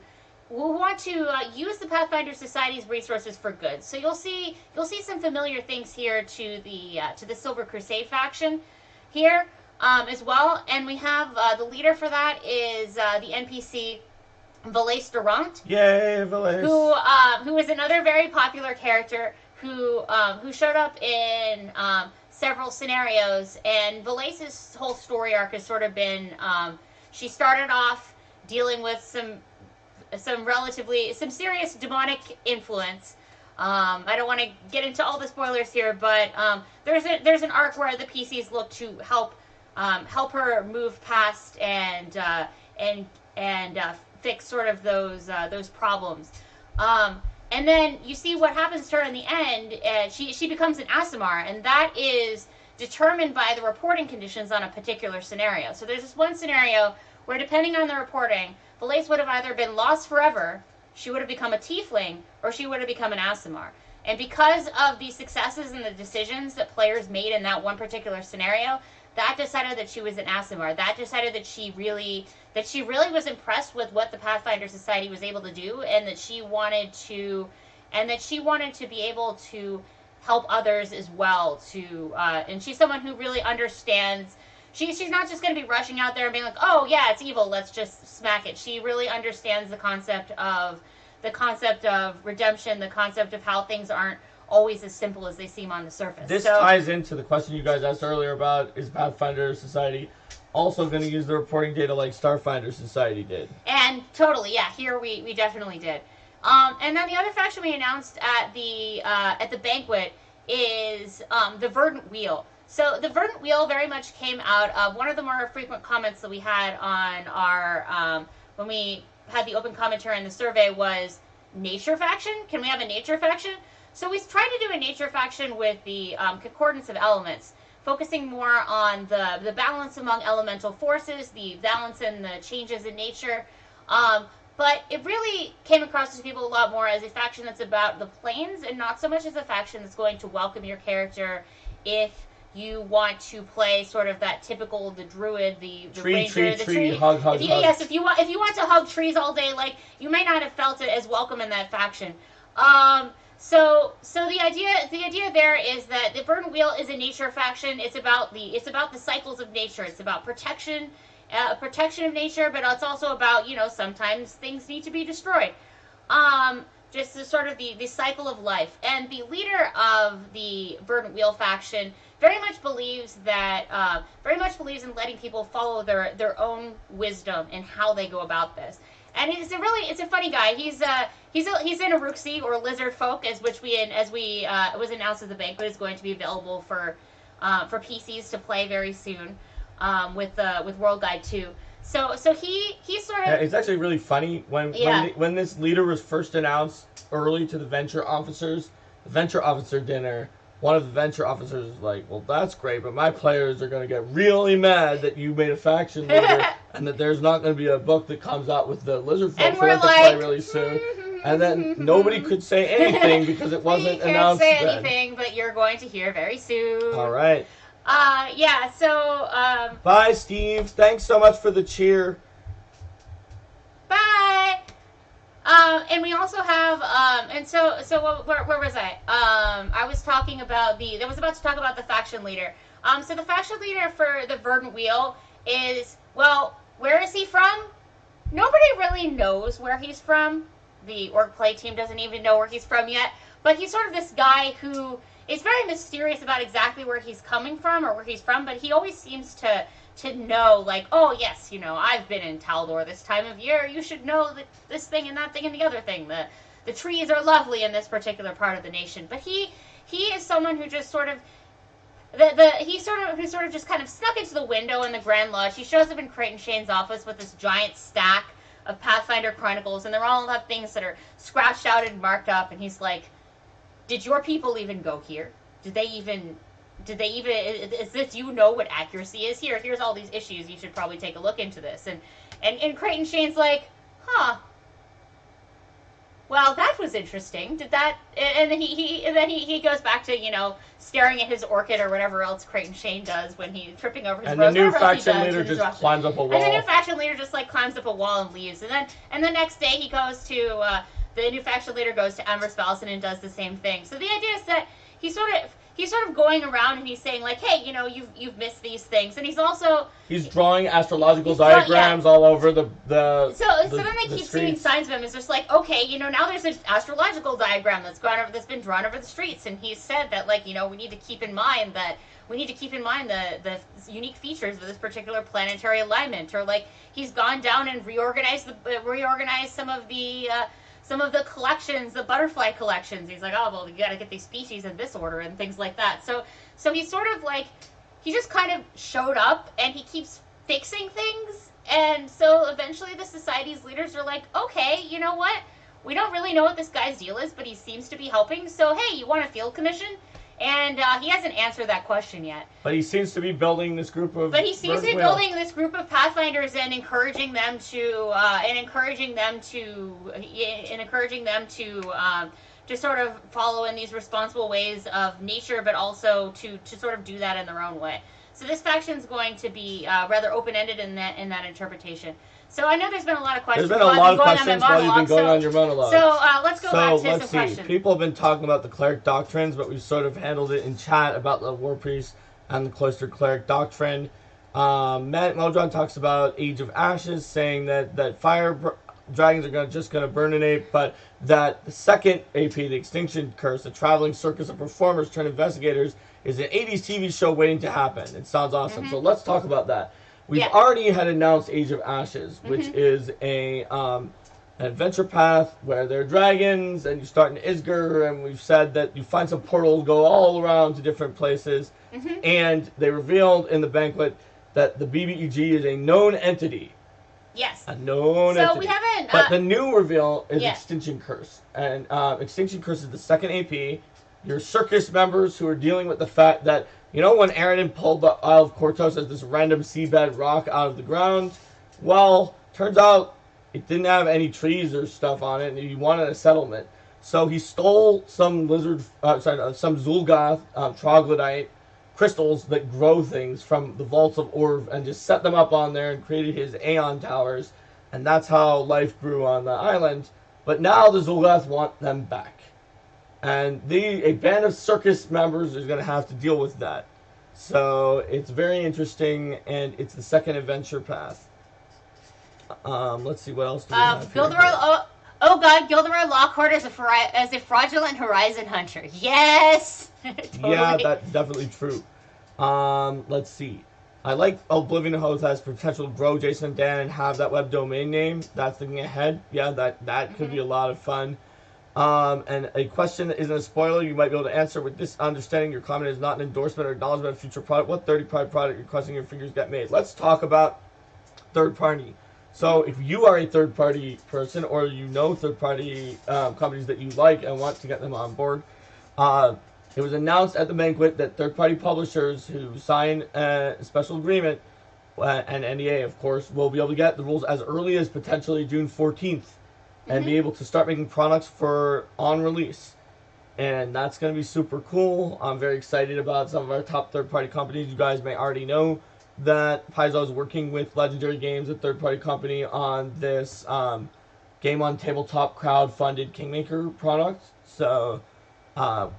use the Pathfinder Society's resources for good. So you'll see some familiar things here to the Silver Crusade faction here as well. And we have the leader for that is the NPC Valais Durant. Yay, Valais! Who is another very popular character who showed up in several scenarios. And Valais's whole story arc has sort of been she started off dealing with some serious demonic influence. I don't want to get into all the spoilers here, but there's an arc where the PCs look to help her move past and fix sort of those problems. And then you see what happens to her in the end. She becomes an Aasimar, and that is determined by the reporting conditions on a particular scenario. So there's this one scenario where, depending on the reporting, Valais would have either been lost forever, she would have become a tiefling, or she would have become an Aasimar. And because of the successes and the decisions that players made in that one particular scenario, that decided that she was an Aasimar. That decided that she really was impressed with what the Pathfinder Society was able to do, and that she wanted to be able to help others as well. And she's someone who really understands. She's not just going to be rushing out there and being like, oh yeah, it's evil, let's just smack it. She really understands the concept of redemption, the concept of how things aren't always as simple as they seem on the surface. This ties into the question you guys asked earlier about, is Pathfinder Society also going to use the reporting data like Starfinder Society did? And totally, yeah, here we definitely did. And then the other faction we announced at the banquet is the Verdant Wheel. So the Verdant Wheel very much came out of one of the more frequent comments that we had on our when we had the open commentary in the survey was nature faction. Can we have a nature faction? So we tried to do a nature faction with the concordance of elements, focusing more on the balance among elemental forces, the balance and the changes in nature. But it really came across to people a lot more as a faction that's about the planes, and not so much as a faction that's going to welcome your character if you want to play sort of that typical, the druid, the ranger, the tree. Hug. Yes, if you want to hug trees all day, like, you may not have felt it as welcome in that faction. So the idea there is that the Verdant Wheel is a nature faction. It's about the cycles of nature. It's about protection of nature, but it's also about, sometimes things need to be destroyed. Just the sort of the cycle of life. And the leader of the Verdant Wheel faction very much believes in letting people follow their own wisdom and how they go about this. And it's a funny guy. He's in Uruxi, or Lizard Folk, as was announced at the banquet, is going to be available for PCs to play very soon with World Guide 2. So he sort Yeah, of it's actually really funny when this leader was first announced early to the venture officers, the venture officer dinner. One of the venture officers is like, "Well, that's great, but my players are going to get really mad that you made a faction leader, and that there's not going to be a book that comes out with the lizard folk and for we're them to like, play really soon." And then nobody could say anything because it wasn't we announced can't say then. anything, but you're going to hear very soon. All right. Yeah. So Bye, Steve. Thanks so much for the cheer. bye. And we also have, and so where was I? I was talking about I was about to talk about the faction leader. So the faction leader for the Verdant Wheel is, well, where is he from? Nobody really knows where he's from. The org play team doesn't even know where he's from yet. But he's sort of this guy who is very mysterious about exactly where he's coming from or where he's from, but he always seems to know, like, oh, yes, I've been in Taldor this time of year. You should know that this thing and that thing and the other thing. The trees are lovely in this particular part of the nation. But he is someone who just sort of who sort of just kind of snuck into the window in the Grand Lodge. He shows up in Creighton Shane's office with this giant stack of Pathfinder Chronicles, and they all have things that are scratched out and marked up, and he's like, did your people even go here? Did they even, is this, what accuracy is here? Here's all these issues. You should probably take a look into this. And Creighton Shane's like, huh. Well, that was interesting. Did that, and then he goes back to, staring at his orchid or whatever else Creighton Shane does when he's tripping over his rose. And the new faction leader just climbs up a wall. And the new faction leader just, climbs up a wall and leaves. And the next day he goes to, the new faction leader goes to Amber Spalson and does the same thing. So the idea is that he's sort of going around and he's saying, like, hey, you've missed these things. And he's drawing astrological diagrams all over the So then they keep seeing signs of him. It's just like, okay, now there's an astrological diagram that's been drawn over the streets, and he said that, we need to keep in mind the unique features of this particular planetary alignment, or he's gone down and reorganized some of the collections, the butterfly collections. He's like, oh, well, you got to get these species in this order and things like that. So he's sort of he just kind of showed up and he keeps fixing things. And so eventually the society's leaders are like, okay, you know what? We don't really know what this guy's deal is, but he seems to be helping. So, hey, you want a field commission? And he hasn't answered that question yet. But he seems to be building this group of. But he seems to be building this group of Pathfinders and encouraging them to sort of follow in these responsible ways of nature, but also to sort of do that in their own way. So this faction is going to be rather open-ended in that interpretation. So I know there's been a lot of questions. There's been a lot of questions while you've been going on your monologue. So let's go back to some questions. People have been talking about the cleric doctrines, but we've sort of handled it in chat about the war priest and the cloistered cleric doctrine. Matt Modron talks about Age of Ashes, saying that fire dragons are just going to burninate, but that the second AP, the Extinction Curse, the traveling circus of performers turned investigators, is an 80s TV show waiting to happen. It sounds awesome. Mm-hmm. So let's talk about that. We've already had announced Age of Ashes, which is an adventure path where there are dragons, and you start in Isger, and we've said that you find some portals, go all around to different places, and they revealed in the banquet that the BBEG is a known entity. Yes. A known entity. So we haven't... but the new reveal is Extinction Curse. And Extinction Curse is the second AP. Your circus members who are dealing with the fact that, when Aridin pulled the Isle of Kortos as this random seabed rock out of the ground, well, turns out it didn't have any trees or stuff on it, and he wanted a settlement. So he stole some some Zul'Gath troglodyte crystals that grow things from the vaults of Orv and just set them up on there and created his Aeon Towers, and that's how life grew on the island. But now the Zul'Gath want them back. And a band of circus members is going to have to deal with that. So it's very interesting, and it's the second adventure path. Let's see, what else do we have Gilderoy, oh god, Gilderoy Lockhart as a fraudulent horizon hunter. Yes! Totally. Yeah, that's definitely true. Let's see. I like Oblivion Host has potential to grow Jason and Dan and have that web domain name. That's thinking ahead. Yeah, that could be a lot of fun. And a question that isn't a spoiler, you might be able to answer with this understanding. Your comment is not an endorsement or acknowledgement of future product. What 30 product you're requesting your figures get made? Let's talk about third party. So if you are a third party person or you know third party companies that you like and want to get them on board, uh, it was announced at the banquet that third party publishers who sign a special agreement and NDA, of course, will be able to get the rules as early as potentially June 14th and be able to start making products for on release. And that's going to be super cool. I'm very excited about some of our top third-party companies. You guys may already know that Paizo is working with Legendary Games, a third-party company, on this game on tabletop crowd-funded Kingmaker product. So Paizo,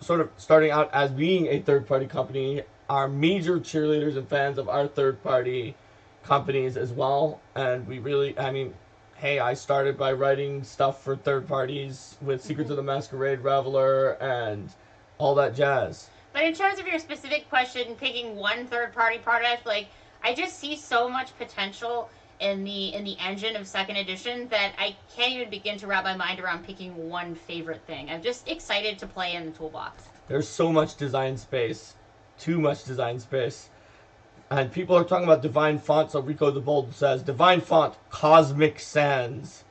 sort of starting out as being a third-party company, are major cheerleaders and fans of our third-party companies as well. And we really, I mean, hey, I started by writing stuff for third parties with Secrets of the Masquerade Reveler and all that jazz. But in terms of your specific question, picking one third-party product, like, I just see so much potential in the engine of second edition that I can't even begin to wrap my mind around picking one favorite thing. I'm just excited to play in the toolbox. There's so much design space. Too much design space. And people are talking about Divine Font, so Rico the Bold says, Divine Font, Cosmic Sands.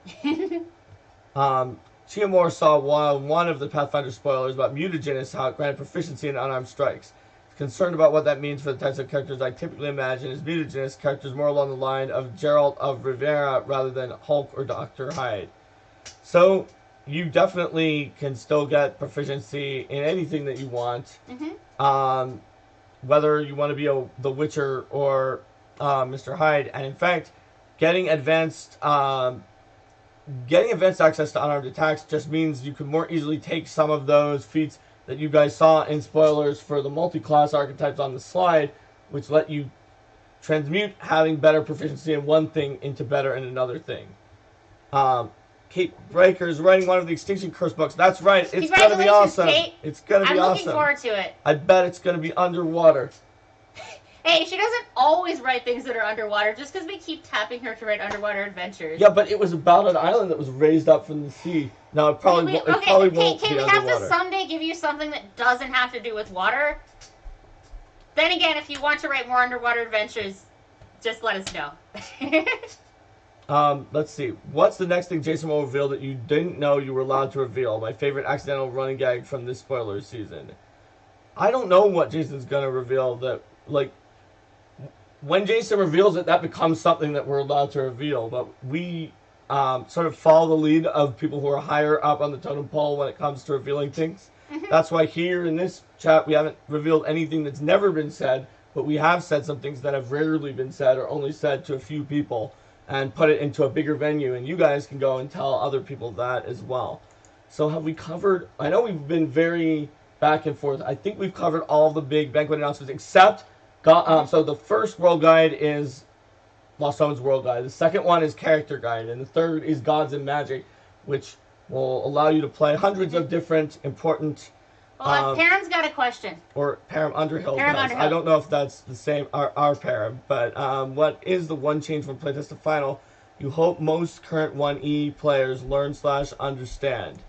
Chiamore saw one of the Pathfinder spoilers about mutagenous, how it granted proficiency in unarmed strikes. He's concerned about what that means for the types of characters I typically imagine as mutagenous characters more along the line of Geralt of Rivera rather than Hulk or Dr. Hyde. So, you definitely can still get proficiency in anything that you want. Whether you want to be the Witcher or Mr. Hyde, and in fact, getting advanced access to unarmed attacks just means you can more easily take some of those feats that you guys saw in spoilers for the multi-class archetypes on the slide, which let you transmute having better proficiency in one thing into better in another thing. Kate Breaker is writing one of the Extinction Curse books. That's right. It's going to be awesome. Kate. It's going to be awesome. I'm looking forward to it. I bet it's going to be underwater. Hey, she doesn't always write things that are underwater just because we keep tapping her to write underwater adventures. Yeah, but it was about an island that was raised up from the sea. Now, it probably won't be underwater. Can we have to someday give you something that doesn't have to do with water? Then again, if you want to write more underwater adventures, just let us know. Let's see. What's the next thing Jason will reveal that you didn't know you were allowed to reveal? My favorite accidental running gag from this spoiler season. I don't know what Jason's gonna reveal that, like, when Jason reveals it, that becomes something that we're allowed to reveal, but we sort of follow the lead of people who are higher up on the totem pole when it comes to revealing things. That's why here in this chat we haven't revealed anything that's never been said, but we have said some things that have rarely been said or only said to a few people and put it into a bigger venue, and you guys can go and tell other people that as well. So have we covered, I know we've been very back and forth. I think we've covered all the big banquet announcements except, so the first world guide is Lost Zones World Guide. The second one is Character Guide, and the third is Gods and Magic, which will allow you to play hundreds of different important... Well, Param's got a question. Or Param Underhill does. I don't know if that's the same, our Param, but what is the one change from playtest to final you hope most current 1E players learn/understand?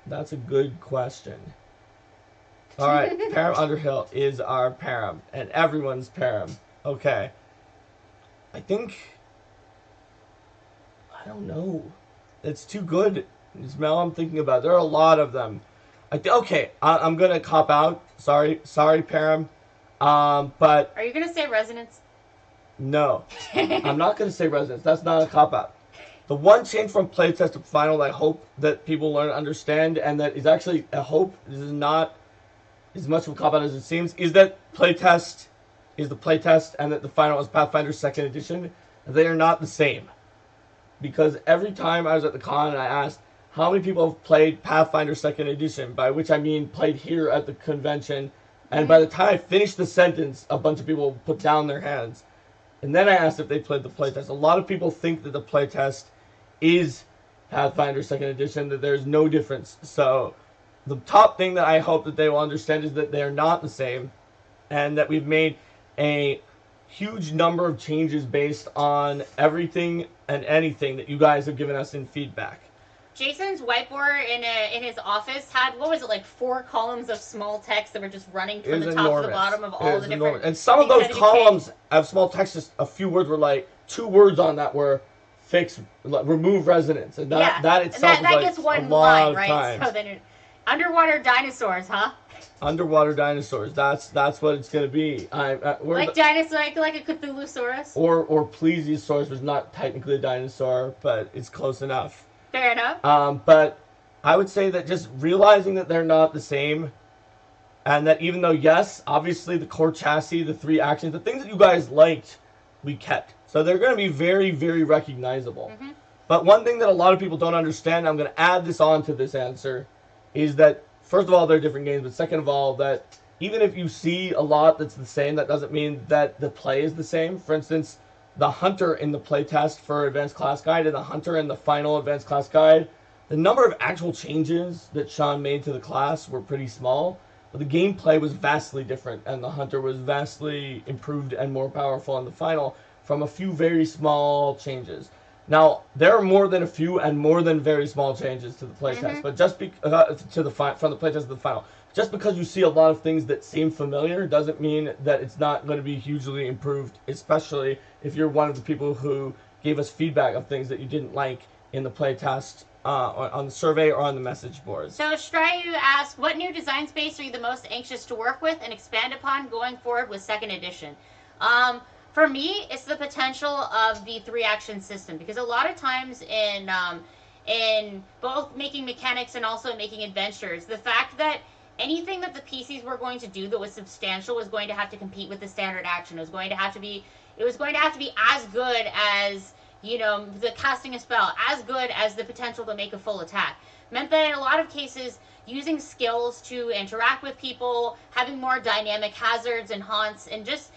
That's a good question. Alright, Param Underhill is our Param, and everyone's Param. Okay. I don't know. It's too good. Now I'm thinking about it. There are a lot of them. Okay, I'm going to cop out. Sorry, Param. But... Are you going to say Resonance? No. I'm not going to say Resonance. That's not a cop out. The one change from playtest to final that I hope that people learn and understand, and that is actually a hope, this is not as much of a cop out as it seems, is that playtest is the playtest and that the final is Pathfinder 2nd Edition. They are not the same. Because every time I was at the con and I asked, how many people have played Pathfinder 2nd Edition? By which I mean played here at the convention. And by the time I finished the sentence, a bunch of people put down their hands. And then I asked if they played the playtest. A lot of people think that the playtest is Pathfinder 2nd Edition, that there's no difference. So the top thing that I hope that they will understand is that they're not the same. And that we've made a huge number of changes based on everything and anything that you guys have given us in feedback. Jason's whiteboard in his office had, what was it, like 4 columns of small text that were just running from the top to the bottom of all the different. And some of those columns of small text, just a few words were like 2 words on that were fix, remove resonance, and that itself that is gets like one a lot line, of right? times. So then underwater dinosaurs, huh? Underwater dinosaurs. That's what it's gonna be. Like dinosaur, like a Cthulhusaurus. Or plesiosaurus was not technically a dinosaur, but it's close enough. Fair enough. But I would say that just realizing that they're not the same, and that even though, yes, obviously the core chassis, the 3 actions, the things that you guys liked, we kept. So they're going to be very, very recognizable. Mm-hmm. But one thing that a lot of people don't understand, I'm going to add this on to this answer, is that, first of all, they're different games, but second of all, that even if you see a lot that's the same, that doesn't mean that the play is the same. For instance, the Hunter in the playtest for Advanced Class Guide and the Hunter in the final Advanced Class Guide, the number of actual changes that Sean made to the class were pretty small, but the gameplay was vastly different, and the Hunter was vastly improved and more powerful in the final from a few very small changes. Now, there are more than a few and more than very small changes to the playtest, but just from the playtest to the final. Just because you see a lot of things that seem familiar doesn't mean that it's not going to be hugely improved, especially if you're one of the people who gave us feedback of things that you didn't like in the playtest, on the survey or on the message boards. So Striyu asked, what new design space are you the most anxious to work with and expand upon going forward with 2nd edition? For me, it's the potential of the 3-action system, because a lot of times in both making mechanics and also making adventures, the fact that anything that the PCs were going to do that was substantial was going to have to compete with the standard action. It was going to have to be as good as, the casting a spell, as good as the potential to make a full attack. Meant that in a lot of cases, using skills to interact with people, having more dynamic hazards and haunts, and just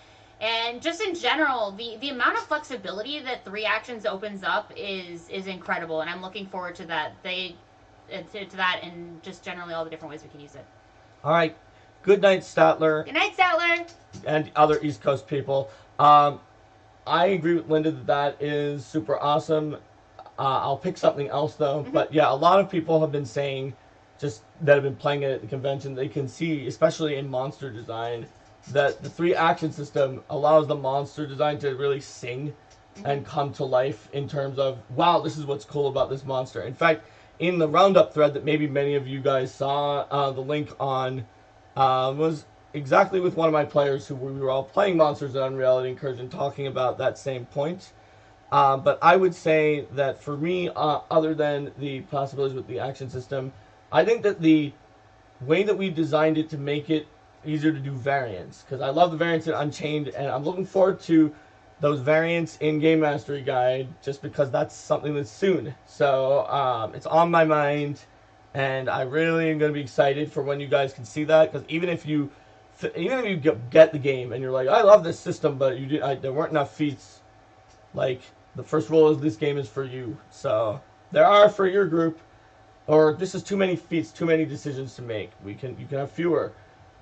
in general, the amount of flexibility that 3 actions opens up is incredible, and I'm looking forward to that. To that, and just generally all the different ways we can use it. All right. Good night, Statler. Good night, Statler. And other East Coast people. I agree with Linda that is super awesome. I'll pick something else, though. Mm-hmm. But, yeah, a lot of people have been saying, just that have been playing it at the convention, they can see, especially in monster design, that the 3-action system allows the monster design to really sing and come to life in terms of, wow, this is what's cool about this monster. In fact, in the Roundup thread that maybe many of you guys saw, the link on was exactly with one of my players who we were all playing Monsters at Unreality Incursion talking about that same point. But I would say that for me, other than the possibilities with the action system, I think that the way that we designed it to make it easier to do variants, because I love the variants in Unchained, and I'm looking forward to those variants in Game Mastery Guide, just because that's something that's soon. So it's on my mind, and I really am going to be excited for when you guys can see that, because even if you get the game and you're like, I love this system, but there weren't enough feats, like, the first rule is this game is for you. So there are for your group, or this is too many feats, too many decisions to make. You can have fewer.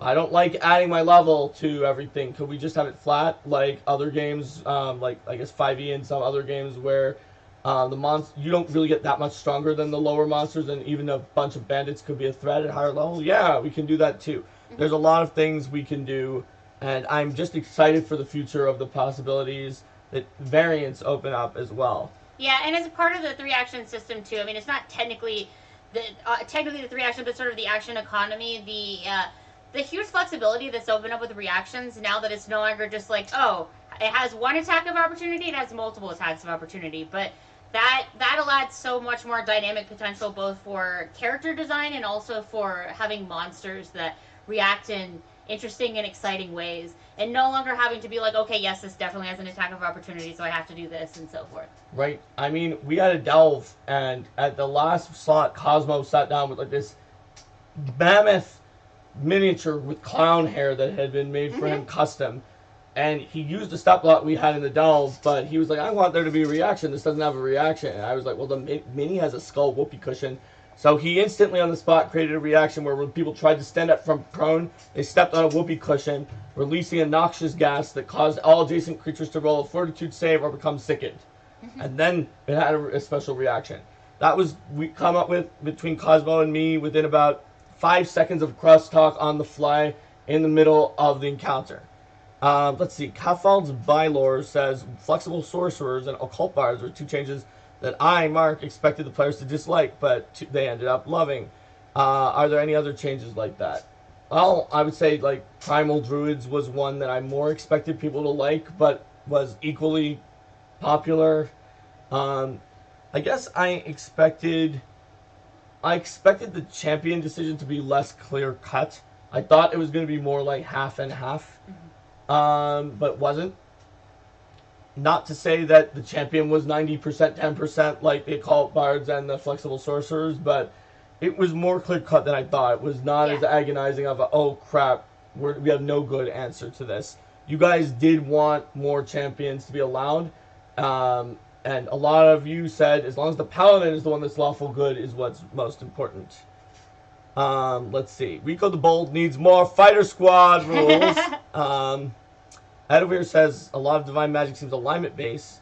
I don't like adding my level to everything. Could we just have it flat, like other games, like I guess 5e and some other games where you don't really get that much stronger than the lower monsters, and even a bunch of bandits could be a threat at higher level? Yeah, we can do that too. There's a lot of things we can do, and I'm just excited for the future of the possibilities that variants open up as well. Yeah, and as a part of the 3-action system too, I mean, it's not technically the 3-action, but sort of the action economy, the huge flexibility that's opened up with reactions now that it's no longer just like, oh, it has one attack of opportunity, it has multiple attacks of opportunity, but that'll add so much more dynamic potential both for character design and also for having monsters that react in interesting and exciting ways, and no longer having to be like, okay, yes, this definitely has an attack of opportunity, so I have to do this, and so forth. Right. I mean, we had a delve, and at the last slot, Cosmo sat down with like this mammoth miniature with clown hair that had been made for him custom, and he used the step block we had in the delve, but he was like, I want there to be a reaction, this doesn't have a reaction. And I was like, well, the mini has a skull whoopee cushion. So he instantly on the spot created a reaction where when people tried to stand up from prone, they stepped on a whoopee cushion, releasing a noxious gas that caused all adjacent creatures to roll a fortitude save or become sickened. And then it had a special reaction. That was we come up with between Cosmo and me within about 5 seconds of crosstalk on the fly in the middle of the encounter. Let's see. Kafald's Bylore says flexible sorcerers and occult bards were two changes that I, Mark, expected the players to dislike, but they ended up loving. Are there any other changes like that? Well, I would say like Primal Druids was one that I more expected people to like, but was equally popular. I guess I expected the champion decision to be less clear cut. I thought it was going to be more like half and half, but wasn't. Not to say that the champion was 90%, 10% like the occult bards and the flexible sorcerers, but it was more clear cut than I thought. It was not as agonizing of a, oh crap, we have no good answer to this. You guys did want more champions to be allowed, and a lot of you said as long as the paladin is the one that's lawful good is what's most important. Let's see. Rico the Bold needs more fighter squad rules. Edovir says a lot of divine magic seems alignment based.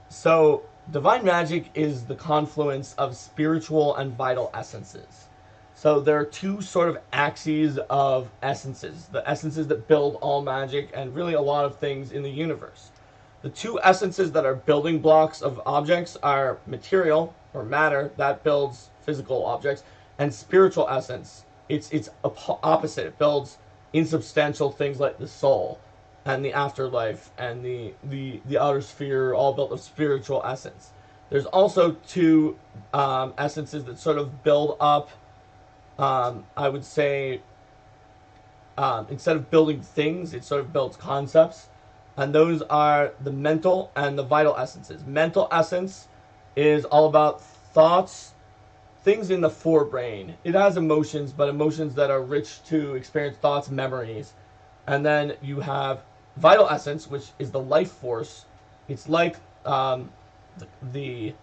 So divine magic is the confluence of spiritual and vital essences. So there are two sort of axes of essences. The essences that build all magic and really a lot of things in the universe. The two essences that are building blocks of objects are material or matter that builds physical objects, and spiritual essence. It's opposite. It builds insubstantial things like the soul and the afterlife and the outer sphere, all built of spiritual essence. There's also two essences that sort of build up, I would say, instead of building things, it sort of builds concepts. And those are the mental and the vital essences. Mental essence is all about thoughts, things in the forebrain. It has emotions, but emotions that are rich to experience thoughts, memories. And then you have vital essence, which is the life force. It's like the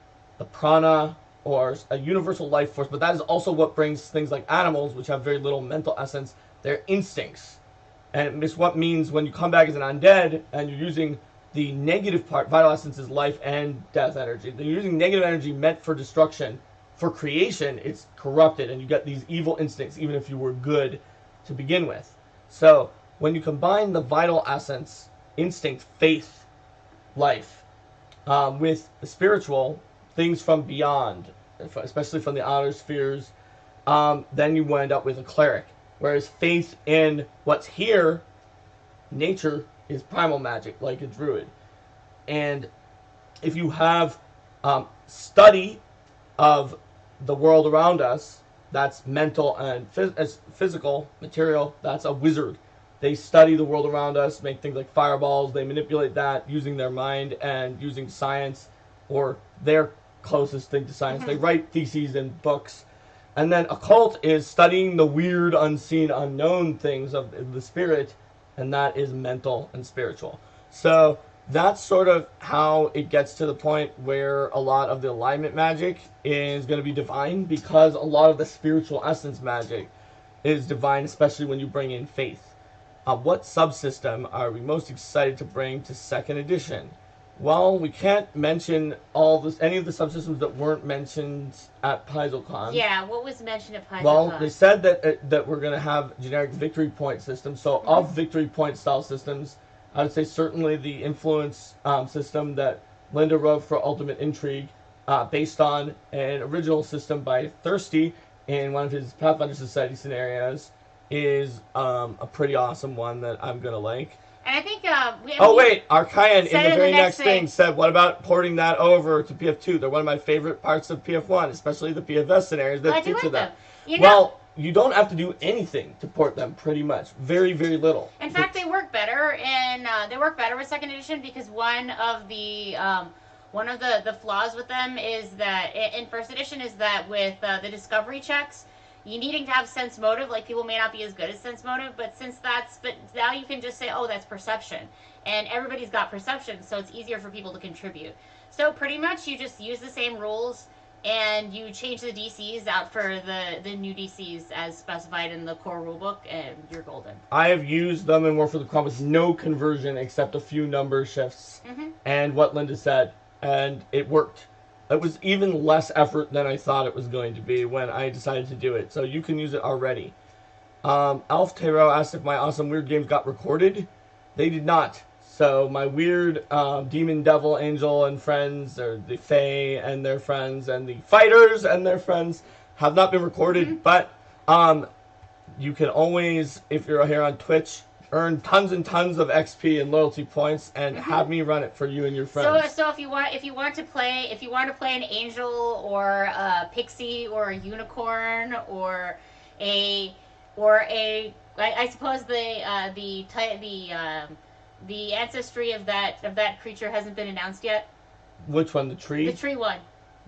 prana or a universal life force, but that is also what brings things like animals, which have very little mental essence, their instincts. And it's what means when you come back as an undead and you're using the negative part, vital essence is life and death energy. You're using negative energy meant for destruction. For creation, it's corrupted and you get these evil instincts even if you were good to begin with. So when you combine the vital essence, instinct, faith, life, with the spiritual, things from beyond, especially from the outer spheres, then you wind up with a cleric. Whereas faith in what's here, nature, is primal magic, like a druid. And if you have study of the world around us, that's mental and physical, material, that's a wizard. They study the world around us, make things like fireballs, they manipulate that using their mind and using science, or their closest thing to science. They write theses and books. And then occult is studying the weird, unseen, unknown things of the spirit, and that is mental and spiritual. So that's sort of how it gets to the point where a lot of the alignment magic is going to be divine, because a lot of the spiritual essence magic is divine, especially when you bring in faith. What subsystem are we most excited to bring to 2nd edition? Well, we can't mention any of the subsystems that weren't mentioned at PaizoCon. Yeah, what was mentioned at PaizoCon? Well, they said that we're going to have generic victory point systems. So of victory point style systems, I would say certainly the influence system that Linda wrote for Ultimate Intrigue, based on an original system by Thirsty in one of his Pathfinder Society scenarios, is a pretty awesome one that I'm going to like. And I think Archaean in the very next thing said, what about porting that over to PF2? They're one of my favorite parts of PF1, especially the PFS scenarios that feature them. You don't have to do anything to port them, pretty much. Very, very little. In fact, they work better with 2nd edition, because one of the flaws with them is that in 1st edition is that with the discovery checks, you needing to have sense motive, like people may not be as good at sense motive, but now you can just say, oh, that's perception. And everybody's got perception, so it's easier for people to contribute. So pretty much you just use the same rules and you change the DCs out for the new DCs as specified in the core rulebook, and you're golden. I have used them in War for the Crown with no conversion except a few number shifts and what Linda said, and it worked. It was even less effort than I thought it was going to be when I decided to do it. So you can use it already. Alf Taro asked if my awesome weird games got recorded. They did not. So my weird demon, devil, angel, and friends, or the fae and their friends, and the fighters and their friends have not been recorded. Mm-hmm. But you can always, if you're here on Twitch, earn tons and tons of XP and loyalty points, and have me run it for you and your friends. So if you want to play an angel or a pixie or a unicorn or I suppose the ancestry of that creature hasn't been announced yet. Which one? The tree? The tree one.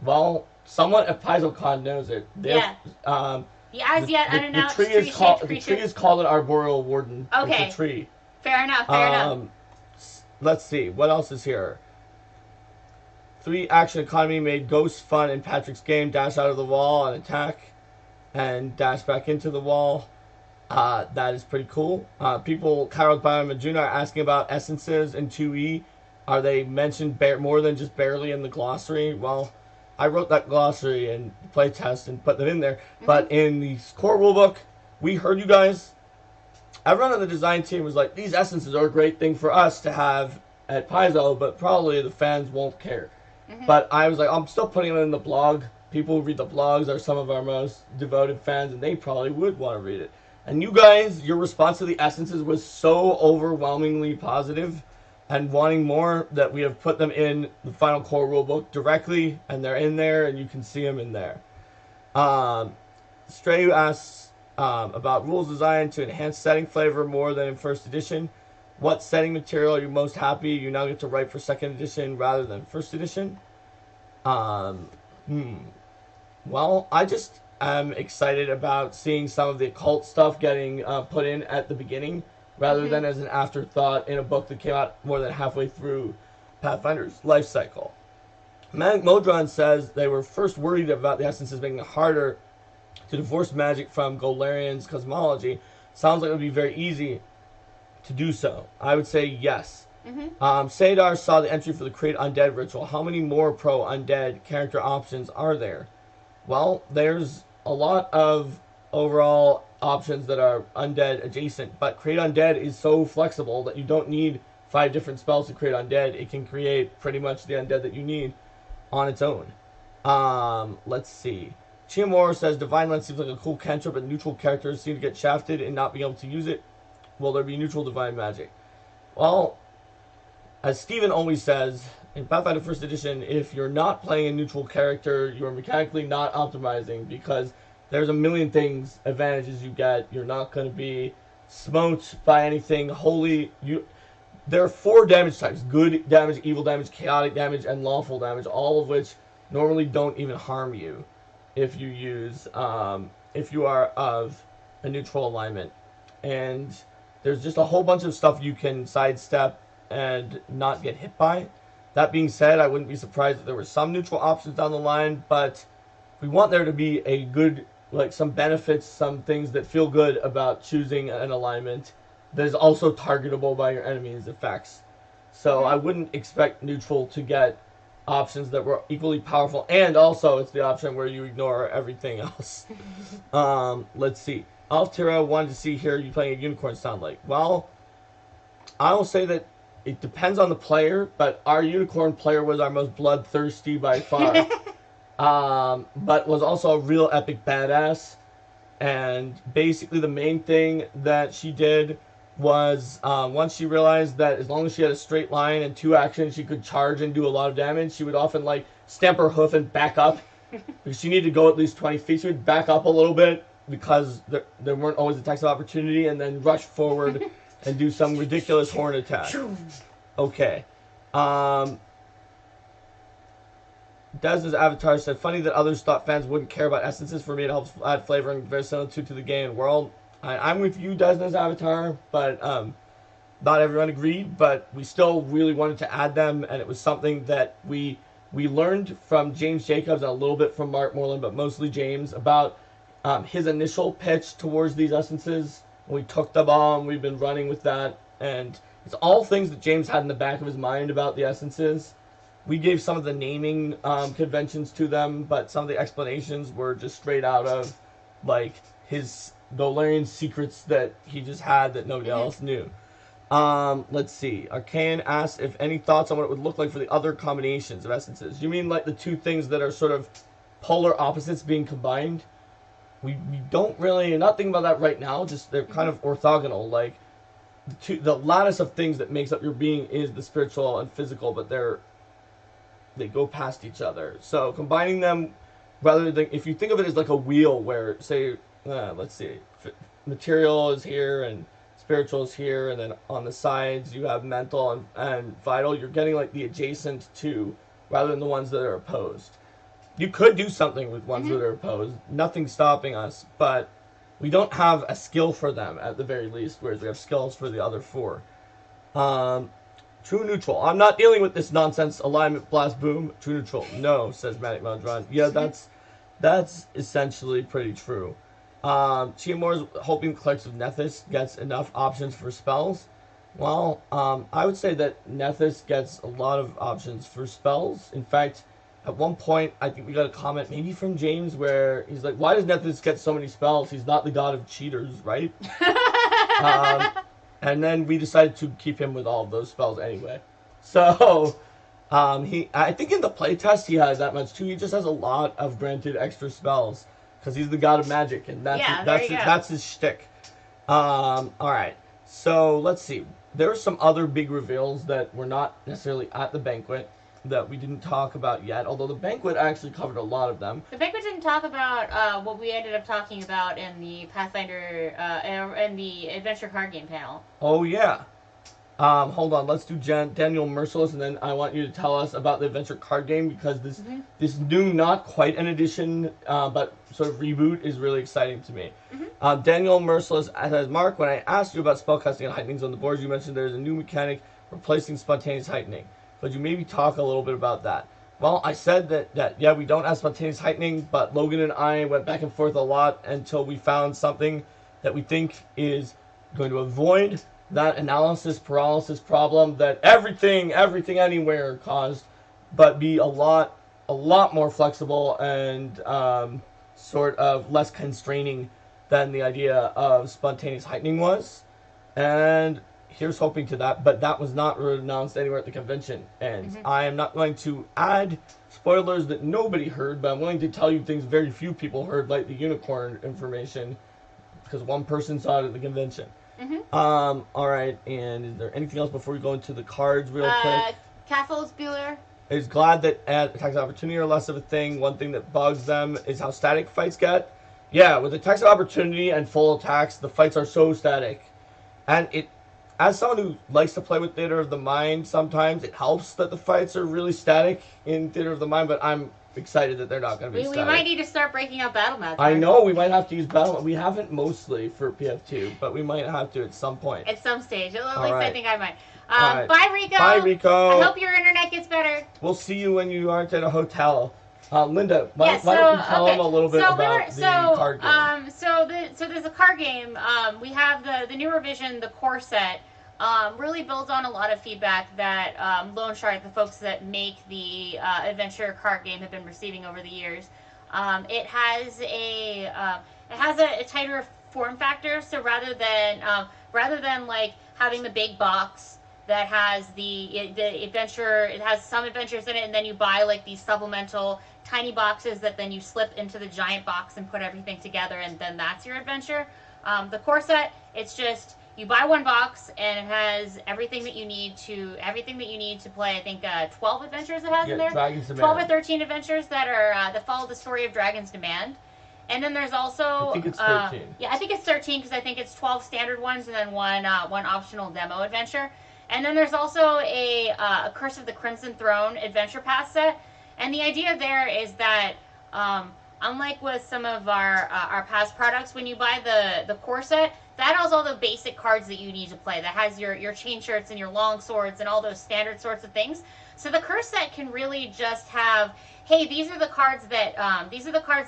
Well, someone at PaizoCon knows it. Yeah. The as yet unannounced the tree is called an arboreal warden. Okay. It's a tree. Fair enough. Fair enough. Let's see. What else is here? 3 action economy made ghost fun in Patrick's game. Dash out of the wall and attack, and dash back into the wall. That is pretty cool. People, Kairos Bio and Majuna, are asking about essences in 2E. Are they mentioned more than just barely in the glossary? Well, I wrote that glossary and playtest and put them in there. Mm-hmm. But in the core rulebook, we heard you guys. Everyone on the design team was like, these essences are a great thing for us to have at Paizo, but probably the fans won't care. Mm-hmm. But I was like, I'm still putting them in the blog. People who read the blogs are some of our most devoted fans, and they probably would want to read it. And you guys, your response to the essences was so overwhelmingly positive and wanting more that we have put them in the final core rulebook directly, and they're in there, and you can see them in there. Stray asks about rules designed to enhance setting flavor more than in first edition. What setting material are you most happy you now get to write for second edition rather than first edition? Well, I just am excited about seeing some of the occult stuff getting put in at the beginning rather than as an afterthought in a book that came out more than halfway through Pathfinder's life cycle. Manic Modron says they were first worried about the essences making it harder to divorce magic from Golarian's cosmology. Sounds like it would be very easy to do so. I would say yes. Sadar saw the entry for the Create Undead ritual. How many more pro-undead character options are there? Well, there's a lot of overall options that are undead adjacent, but Create Undead is so flexible that you don't need 5 different spells to create undead. It can create pretty much the undead that you need on its own. Let's see. Chiamora says Divine Lens seems like a cool cantrip, but neutral characters seem to get shafted and not being able to use it. Will there be neutral divine magic? Well, as Steven always says, in Pathfinder First Edition, if you're not playing a neutral character, you're mechanically not optimizing, because there's a million advantages you get. You're not going to be smote by anything holy. There are 4 damage types: good damage, evil damage, chaotic damage, and lawful damage, all of which normally don't even harm you if you use, if you are of a neutral alignment. And there's just a whole bunch of stuff you can sidestep and not get hit by. That being said, I wouldn't be surprised if there were some neutral options down the line, but we want there to be a good, like, some benefits, some things that feel good about choosing an alignment that is also targetable by your enemy's effects. So I wouldn't expect neutral to get options that were equally powerful, and also it's the option where you ignore everything else. Let's see. Altira wanted to see here you playing a unicorn sound like. Well, I will say that it depends on the player, but our unicorn player was our most bloodthirsty by far. But was also a real epic badass. And basically the main thing that she did was once she realized that as long as she had a straight line and 2 actions, she could charge and do a lot of damage, she would often like stamp her hoof and back up. Because she needed to go at least 20 feet. She would back up a little bit because there weren't always attacks of opportunity, and then rush forward and do some ridiculous horn attack. Okay. Desna's avatar said, funny that others thought fans wouldn't care about essences. For me, it helps add flavor and verisimilitude to the game and world. I'm with you, Desna's avatar, but not everyone agreed. But we still really wanted to add them, and it was something that we learned from James Jacobs and a little bit from Mark Moreland, but mostly James, about his initial pitch towards these essences. We took them on, we've been running with that, and it's all things that James had in the back of his mind about the essences. we gave some of the naming conventions to them, but some of the explanations were just straight out of like the Larian secrets that he just had that nobody else knew. Let's see. Arcane asked if any thoughts on what it would look like for the other combinations of essences. You mean like the two things that are sort of polar opposites being combined? We don't really, not thinking about that right now, just they're kind of orthogonal. Like, the lattice of things that makes up your being is the spiritual and physical, but they go past each other. So combining them, rather than, if you think of it as like a wheel where, say, let's see, material is here and spiritual is here, and then on the sides you have mental and vital, you're getting like the adjacent two rather than the ones that are opposed. You could do something with ones that are opposed. Nothing's stopping us, but we don't have a skill for them at the very least, whereas we have skills for the other four. True neutral. I'm not dealing with this nonsense. Alignment, blast, boom. True neutral. No, says Matic Meldron. Yeah, that's essentially pretty true. Chiamor's hoping the collective Nethys gets enough options for spells. Well, I would say that Nethys gets a lot of options for spells. In fact, at one point, I think we got a comment maybe from James where he's like, why does Nethys get so many spells? He's not the god of cheaters, right? And then we decided to keep him with all of those spells anyway. So, I think in the playtest he has that much too. He just has a lot of granted extra spells because he's the god of magic, and that's his shtick. All right, so let's see. There are some other big reveals that were not necessarily at the banquet that we didn't talk about yet, although the banquet actually covered a lot of them. The banquet didn't talk about what we ended up talking about in the Pathfinder and the Adventure card game panel. Oh, yeah. Hold on, let's do Daniel Merciless, and then I want you to tell us about the Adventure card game, because this new, not quite an edition, but sort of reboot is really exciting to me. Daniel Merciless says, Mark, when I asked you about spellcasting and heightenings on the boards, you mentioned there's a new mechanic replacing spontaneous heightening. Could you maybe talk a little bit about that? Well, I said that yeah, we don't have spontaneous heightening, but Logan and I went back and forth a lot until we found something that we think is going to avoid that analysis paralysis problem that everything anywhere caused, but be a lot more flexible and sort of less constraining than the idea of spontaneous heightening was. And here's hoping to that, but that was not announced anywhere at the convention. And I am not going to add spoilers that nobody heard, but I'm willing to tell you things very few people heard, like the unicorn information, because one person saw it at the convention. All right, and is there anything else before we go into the cards real quick? Cathals Bueller is glad that attacks of opportunity are less of a thing. One thing that bugs them is how static fights get. Yeah, with attacks of opportunity and full attacks, the fights are so static. And as someone who likes to play with Theater of the Mind, sometimes it helps that the fights are really static in Theater of the Mind, but I'm excited that they're not going to be static. We might need to start breaking up battle maps. I know, we might have to use battle. We haven't mostly for PF2, but we might have to at some point. At some stage. At least I think I might. Right. Bye, Rico. Bye, Rico. I hope your internet gets better. We'll see you when you aren't at a hotel. Linda, why don't you tell them a little bit about the card game? So there's a card game. We have the new revision, the core set. Really builds on a lot of feedback that Lone Shark, the folks that make the adventure card game, have been receiving over the years. It has a tighter form factor. So rather than like having the big box that has the adventure, it has some adventures in it, and then you buy like these supplemental tiny boxes that then you slip into the giant box and put everything together, and then that's your adventure. The core set, it's just, you buy one box and it has everything that you need to play. I think 12 adventures it has in there. Dragon's 12 or 13 adventures that follow the story of Dragon's Demand. And then there's also I think it's 13. Yeah, I think it's 13 because I think it's 12 standard ones and then one optional demo adventure. And then there's also a Curse of the Crimson Throne adventure pass set. And the idea there is that unlike with some of our past products, when you buy the core set, that has all the basic cards that you need to play. That has your chain shirts and your long swords and all those standard sorts of things. So the curse set can really just have, hey, these are the cards that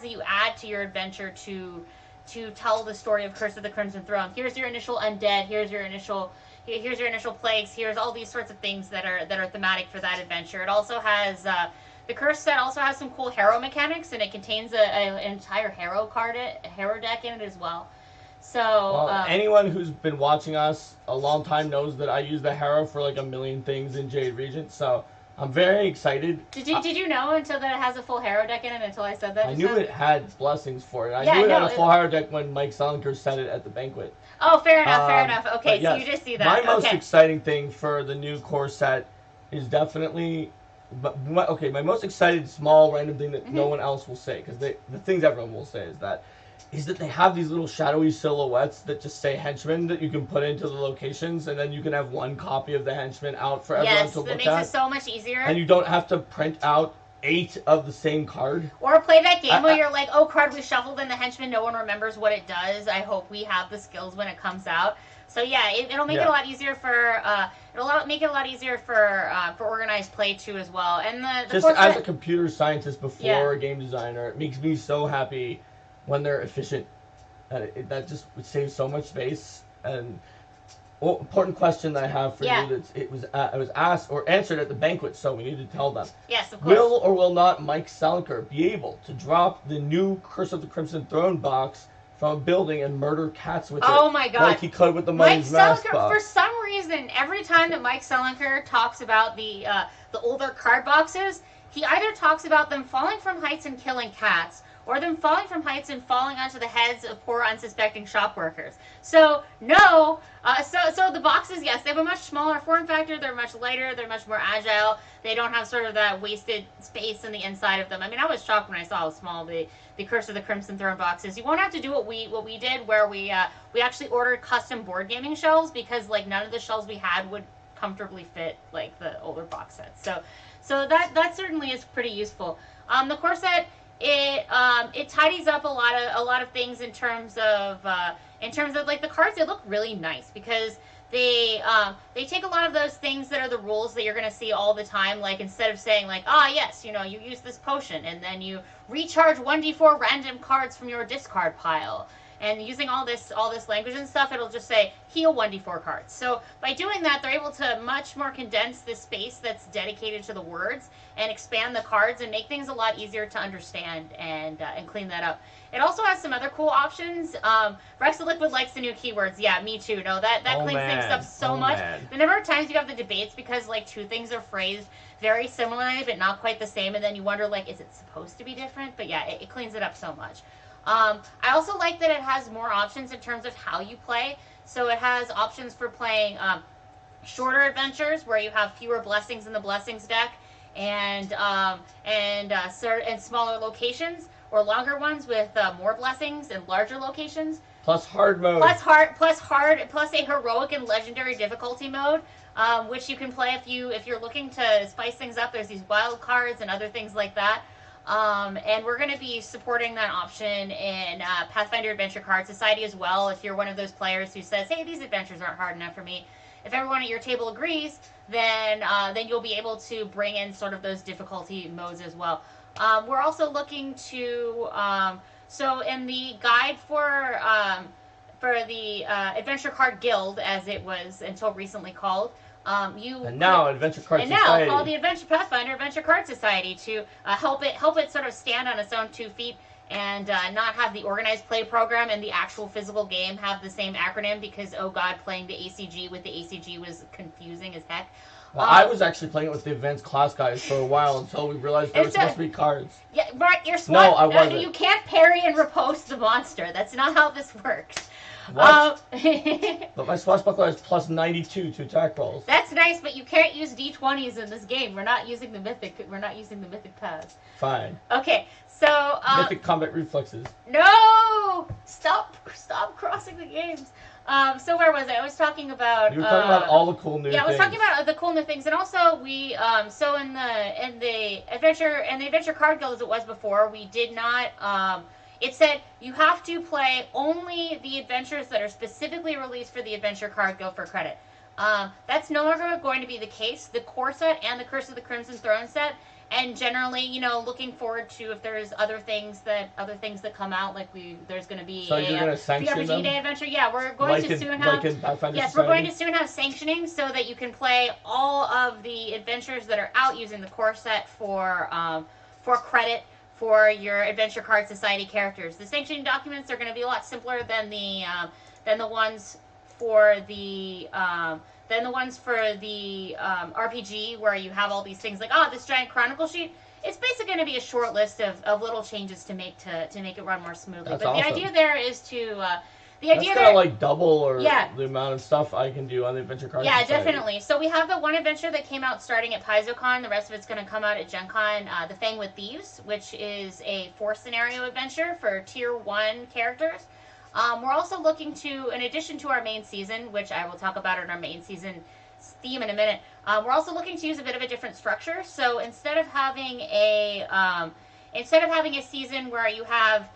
you add to your adventure to tell the story of Curse of the Crimson Throne. Here's your initial undead. Here's your initial here's your initial plagues. Here's all these sorts of things that are thematic for that adventure. It also has the curse set also has some cool hero mechanics, and it contains an entire hero deck in it as well. So well, anyone who's been watching us a long time knows that I use the hero for like a million things in Jade Regent. So I'm very excited. Did you know until that it has a full hero deck in it until I said that? I knew it had blessings for it. I Yeah, knew it no, had a full hero deck when Mike Selinker said it at the banquet. Oh, fair enough. Okay, yes, so you just see that. My most okay. exciting thing for the new core set is definitely, my most excited small random thing that no one else will say, because the things everyone will say is that they have these little shadowy silhouettes that just say henchmen that you can put into the locations, and then you can have one copy of the henchman out for everyone to look at. Yes, that makes it so much easier. And you don't have to print out 8 of the same card. Or play that game where you're like, oh, card we shuffled in the henchman, no one remembers what it does. I hope we have the skills when it comes out. So yeah, it'll make it a lot easier for organized play too as well. And the just as a computer scientist before a game designer, it makes me so happy when they're efficient. That just would save so much space. And important question that I have for you that it was asked or answered at the banquet, so we need to tell them. Yes, of course. Will or will not Mike Selinker be able to drop the new Curse of the Crimson Throne box from a building and murder cats with it? Oh my god. Like he could with the Muddy's Mask box. For some reason, every time that Mike Selinker talks about the older card boxes, he either talks about them falling from heights and killing cats, or them falling from heights and falling onto the heads of poor unsuspecting shop workers. So no, so the boxes, yes, they have a much smaller form factor. They're much lighter. They're much more agile. They don't have sort of that wasted space in the inside of them. I mean, I was shocked when I saw how small the Curse of the Crimson Throne box is. You won't have to do what we did, where we actually ordered custom board gaming shelves, because like none of the shelves we had would comfortably fit like the older box sets. So that certainly is pretty useful. The core set, it tidies up a lot of things in terms of like the cards. They look really nice because they take a lot of those things that are the rules that you're going to see all the time. Like instead of saying like, yes, you use this potion and then you recharge 1d4 random cards from your discard pile. And using all this language and stuff, it'll just say heal 1d4 cards. So by doing that, they're able to much more condense the space that's dedicated to the words and expand the cards and make things a lot easier to understand and clean that up. It also has some other cool options. Rex the Liquid likes the new keywords. Yeah, me too. No, that cleans things up so much. Man. The number of times you have the debates because like two things are phrased very similarly but not quite the same, and then you wonder like, is it supposed to be different? But yeah, it cleans it up so much. I also like that it has more options in terms of how you play. So it has options for playing shorter adventures where you have fewer blessings in the blessings deck, and smaller locations, or longer ones with more blessings and larger locations. Plus hard mode. Plus a heroic and legendary difficulty mode, which you can play if you're looking to spice things up. There's these wild cards and other things like that. And we're going to be supporting that option in Pathfinder Adventure Card Society as well. If you're one of those players who says, hey, these adventures aren't hard enough for me, if everyone at your table agrees, then you'll be able to bring in sort of those difficulty modes as well. We're also looking to, so in the guide for the Adventure Card Guild, as it was until recently called, Adventure Card Society. Now called the Pathfinder Adventure Card Society to help it sort of stand on its own 2 feet and not have the organized play program and the actual physical game have the same acronym, because oh god, playing the ACG with the ACG was confusing as heck. Well, I was actually playing it with the advanced class guys for a while until we realized there were supposed to be cards. Yeah, right. You're smart. No, I wasn't. You can't parry and riposte the monster. That's not how this works. What? But my swashbuckler has plus 92 to attack rolls. That's nice, but you can't use D20s in this game. We're not using the mythic paths. Fine. Okay, so mythic combat reflexes. No! Stop crossing the games. So where was I? I was talking about. You were talking about all the cool new things. Yeah, I was talking about the cool new things, and also we so in the adventure card guild as it was before, we did not. It said you have to play only the adventures that are specifically released for the Adventure Card Guild for credit. That's no longer going to be the case. The core set and the Curse of the Crimson Throne set and generally, looking forward to if there's other things that come out. Like there's going to be so you're going to sanction PRPG them? Day adventure. Yeah, we're going to soon have. Yes, we're going to soon have sanctioning so that you can play all of the adventures that are out using the core set for credit for your Adventure Card Society characters. The sanctioning documents are going to be a lot simpler than the ones for the RPG, where you have all these things like, this giant chronicle sheet. It's basically going to be a short list of little changes to make it run more smoothly. That's but awesome. the idea there is to that's gonna like double the amount of stuff I can do on the Adventure Card Society. Yeah, definitely. So we have the one adventure that came out starting at PaizoCon. The rest of it's going to come out at Gen Con. The Fang with Thieves, which is a 4-scenario adventure for Tier 1 characters. We're also looking to, in addition to our main season, which I will talk about in our main season theme in a minute, we're also looking to use a bit of a different structure. So instead of having a season where you have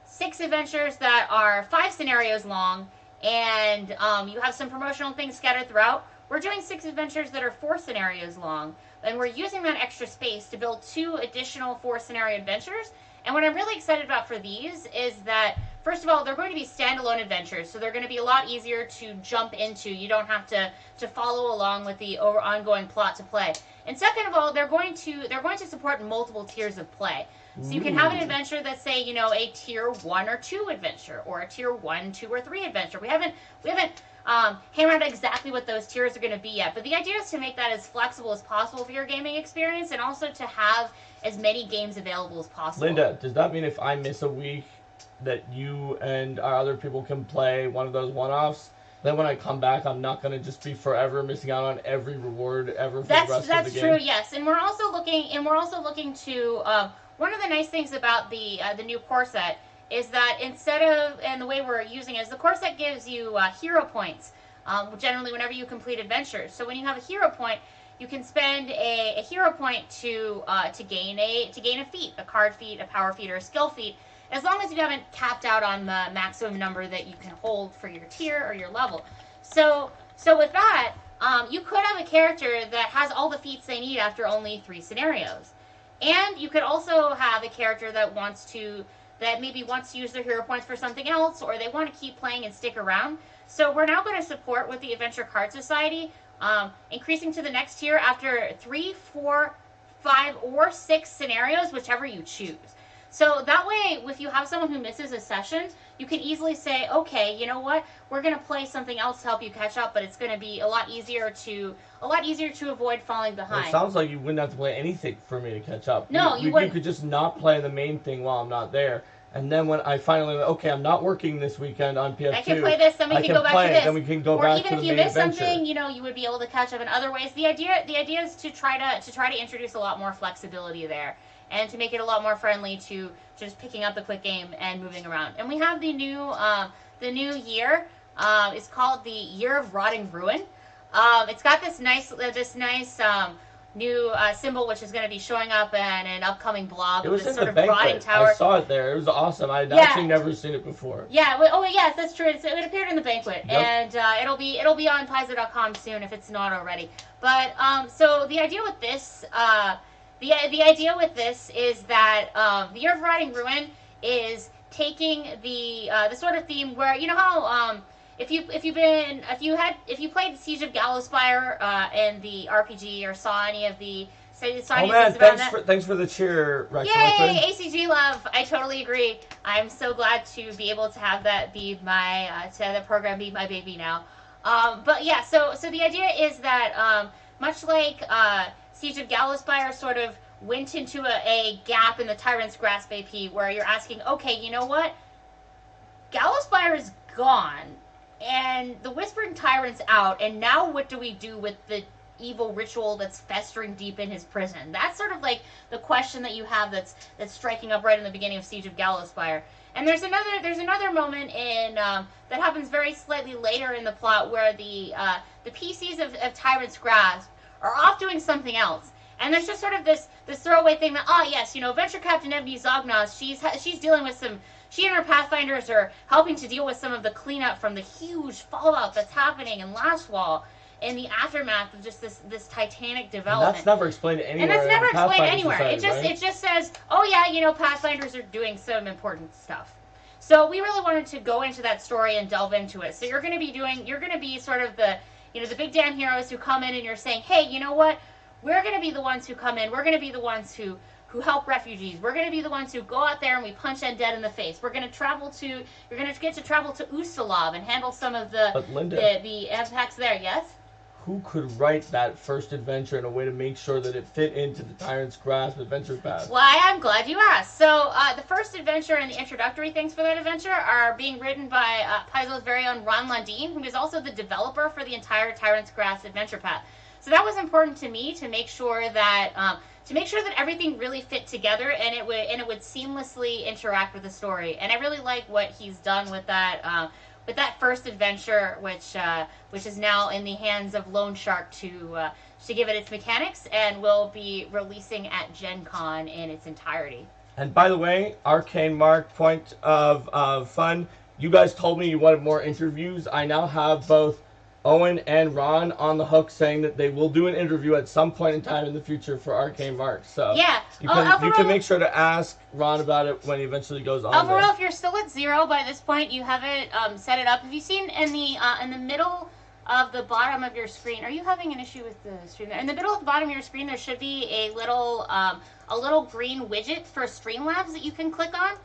6 adventures that are 5 scenarios long, and you have some promotional things scattered throughout, we're doing 6 adventures that are 4 scenarios long, and we're using that extra space to build 2 additional 4-scenario adventures. And what I'm really excited about for these is that, first of all, they're going to be standalone adventures, so they're going to be a lot easier to jump into. You don't have to follow along with the ongoing plot to play. And second of all, they're going to support multiple tiers of play. So you can have an adventure that's, say, a tier 1 or 2 adventure, or a tier 1, 2, or 3 adventure. We haven't hammered out exactly what those tiers are going to be yet, but the idea is to make that as flexible as possible for your gaming experience, and also to have as many games available as possible. Linda, does that mean if I miss a week that you and our other people can play one of those one-offs? Then when I come back, I'm not going to just be forever missing out on every reward ever for the rest of the game? That's true, yes. And we're also looking to one of the nice things about the new core set is that and the way we're using it is the core set gives you hero points, generally whenever you complete adventures. So when you have a hero point, you can spend a hero point to gain a feat, a card feat, a power feat, or a skill feat, as long as you haven't capped out on the maximum number that you can hold for your tier or your level. So with that, you could have a character that has all the feats they need after only 3 scenarios. And you could also have a character that maybe wants to use their hero points for something else, or they want to keep playing and stick around. So we're now going to support with the Adventure Card Society, increasing to the next tier after 3, 4, 5, or 6 scenarios, whichever you choose. So that way, if you have someone who misses a session, you can easily say, okay, you know what, we're going to play something else to help you catch up, but it's going to be a lot easier to avoid falling behind. Well, it sounds like you wouldn't have to play anything for me to catch up. No, you wouldn't. You could just not play the main thing while I'm not there. And then when I finally, okay, I'm not working this weekend on PS2. I can play this, then we can go back to this. Then we can go back to the main adventure. Or even if you miss something, you would be able to catch up in other ways. The idea is to try to introduce a lot more flexibility there, and to make it a lot more friendly to just picking up a quick game and moving around. And we have the new year. It's called the Year of Rotting Ruin. It's got this nice new symbol, which is going to be showing up in an upcoming blog. It was this in sort the of rotting banquet. tower. I saw it there. It was awesome. I'd actually never seen it before. Yeah. Oh, yes, that's true. It appeared in the banquet, and it'll be on Paizo.com soon if it's not already. But so the idea with this. The idea with this is that the Year of Rotting Ruin is taking the sort of theme where, you know how if you played Siege of Gallowspire in the RPG, or saw any of the thanks for the cheer, Rex. Yay, ACG love! I totally agree. I'm so glad to be able to have that be my to have that program be my baby now. But yeah, so the idea is that much like Siege of Gallowspire sort of went into a gap in the Tyrant's Grasp AP, where you're asking, okay, you know what? Gallowspire is gone, and the Whispering Tyrant's out, and now what do we do with the evil ritual that's festering deep in his prison? That's sort of like the question that you have that's striking up right in the beginning of Siege of Gallowspire. And there's another moment in that happens very slightly later in the plot, where the PCs of Tyrant's Grasp are off doing something else. And there's just sort of this throwaway thing that, yes, Venture Captain Ebony Zognoz, she's dealing with she and her Pathfinders are helping to deal with some of the cleanup from the huge fallout that's happening in Last Wall. in the aftermath of just this titanic And development. that's never explained anywhere. And that's never in the explained Pathfinder anywhere. Society, It just says, oh yeah, you know, Pathfinders are doing some important stuff. So we really wanted to go into that story and delve into it. So you're going to be sort of the, you know, the big damn heroes who come in and you're saying, hey, you know what? We're going to be the ones who come in. We're going to be the ones who help refugees. We're going to be the ones who go out there and we punch undead in the face. You're going to get to travel to Ustalav and handle some of the But Linda, the impacts there. Yes. who could write that first adventure in a way to make sure that it fit into the Tyrant's Grasp adventure path? Why, I'm glad you asked. So the first adventure and the introductory things for that adventure are being written by Paizo's very own Ron Lundeen, who is also the developer for the entire Tyrant's Grasp adventure path. So that was important to me to make sure that everything really fit together and it would seamlessly interact with the story. And I really like what he's done with that first adventure, which is now in the hands of Lone Shark to give it its mechanics, and will be releasing at Gen Con in its entirety. And by the way, Arcane Mark, point of fun, you guys told me you wanted more interviews. I now have both Owen and Ron on the hook saying that they will do an interview at some point in time in the future for Arcane Mark. So yeah, you can make sure to ask Ron about it when he eventually goes on. Overall, if you're still at 0 by this point, you haven't set it up. Have you seen in the middle of the bottom of your screen? Are you having an issue with the stream there? In the middle of the bottom of your screen, there should be a little green widget for Streamlabs that you can click on.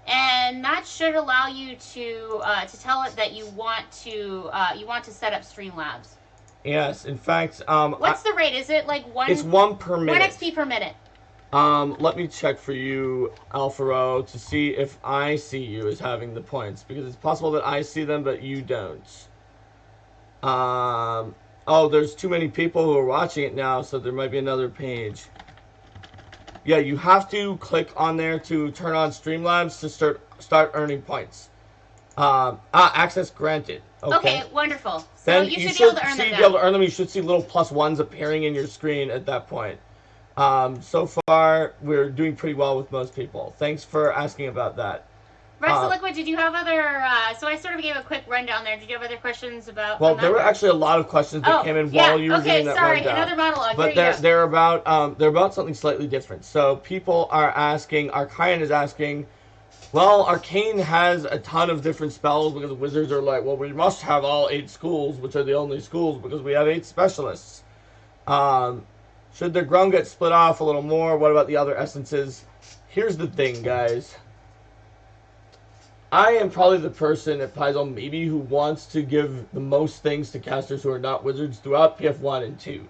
And that should allow you to tell it that you want to set up Streamlabs. Yes, in fact, what's the rate? Is it like one? It's 1 per minute. 1 XP per minute. Let me check for you, Alfaro, to see if I see you as having the points, because it's possible that I see them but you don't. Oh, there's too many people who are watching it now, so there might be another page. Yeah, you have to click on there to turn on Streamlabs to start earning points. Access granted. Okay, wonderful. So then you should be able to earn them. Be able to earn them. You should see little +1s appearing in your screen at that point. So far, we're doing pretty well with most people. Thanks for asking about that. Rest Liquid, did you have other... so I sort of gave a quick rundown there. Did you have other questions about... Well, there were actually a lot of questions that came in while you were giving that rundown. Another monologue. But they're about something slightly different. So people are asking, Arcane is asking, well, Arcane has a ton of different spells because wizards are like, well, we must have all 8 schools, which are the only schools because we have 8 specialists. Should their Grung get split off a little more? What about the other essences? Here's the thing, guys. I am probably the person at Paizo maybe who wants to give the most things to casters who are not wizards throughout PF1 and 2.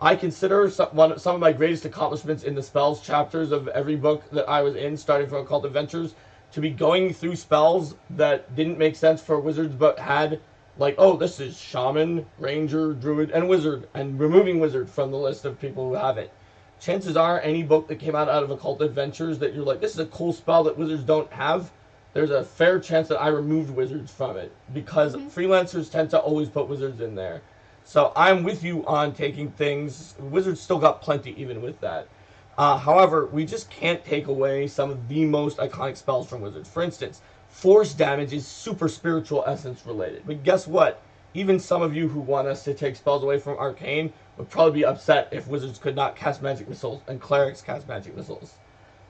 I consider some of my greatest accomplishments in the spells chapters of every book that I was in, starting from Occult Adventures, to be going through spells that didn't make sense for wizards but had, like, oh, this is Shaman, Ranger, Druid, and Wizard, and removing Wizard from the list of people who have it. Chances are any book that came out of Occult Adventures that you're like, this is a cool spell that wizards don't have, there's a fair chance that I removed wizards from it, because freelancers tend to always put wizards in there. So I'm with you on taking things. Wizards still got plenty even with that. However, we just can't take away some of the most iconic spells from wizards. For instance, force damage is super spiritual essence related. But guess what? Even some of you who want us to take spells away from Arcane would probably be upset if wizards could not cast magic missiles and clerics cast magic missiles.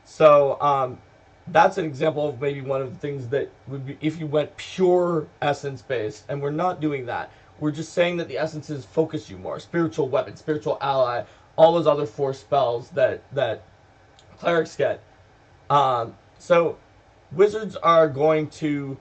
So, that's an example of maybe one of the things that would be if you went pure essence based, and we're not doing that. We're just saying that the essences focus you more. Spiritual weapon, spiritual ally, all those other 4 spells that clerics get. So wizards are going to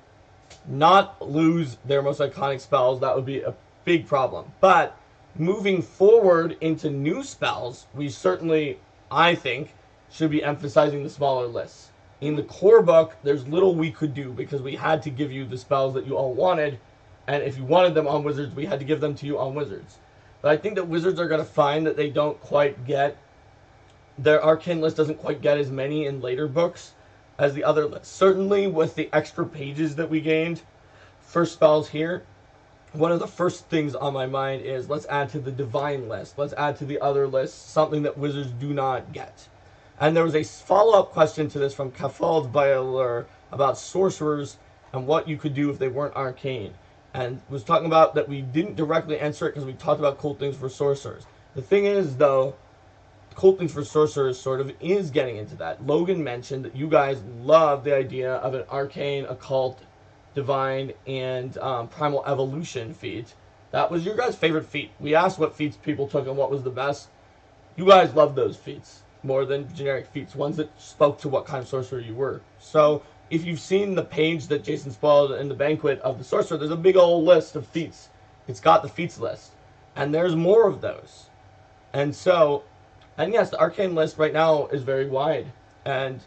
not lose their most iconic spells. That would be a big problem. But moving forward into new spells, we certainly, I think, should be emphasizing the smaller lists. In the core book, there's little we could do because we had to give you the spells that you all wanted, and if you wanted them on wizards, we had to give them to you on wizards. But I think that wizards are going to find that they don't quite get, their Arcane list doesn't quite get as many in later books as the other lists. Certainly with the extra pages that we gained for spells here, one of the first things on my mind is let's add to the divine list. Let's add to the other lists something that wizards do not get. And there was a follow-up question to this from Kafald Baylor about sorcerers and what you could do if they weren't arcane. and was talking about that we didn't directly answer it because we talked about cool things for sorcerers. The thing is, though, cool things for sorcerers sort of is getting into that. Logan mentioned that you guys love the idea of an arcane, occult, divine, and primal evolution feat. That was your guys' favorite feat. We asked what feats people took and what was the best. You guys loved those feats more than generic feats, ones that spoke to what kind of sorcerer you were. So if you've seen the page that Jason spoiled in the banquet of the sorcerer, there's a big old list of feats. It's got the feats list, and there's more of those. And so, and yes, the arcane list right now is very wide, and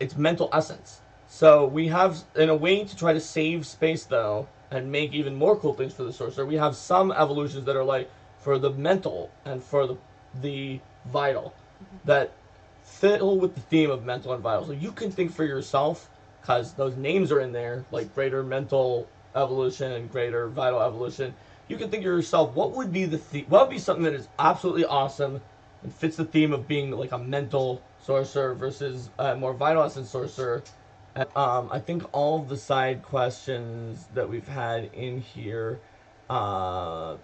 it's mental essence. So we have, in a way to try to save space though, and make even more cool things for the sorcerer, we have some evolutions that are like for the mental and for the vital, that fiddle with the theme of mental and vital. So you can think for yourself, because those names are in there, like greater mental evolution and greater vital evolution. You can think of yourself, what would be what would be something that is absolutely awesome and fits the theme of being like a mental sorcerer versus a more vital essence sorcerer. And, I think all of the side questions that we've had in here, go.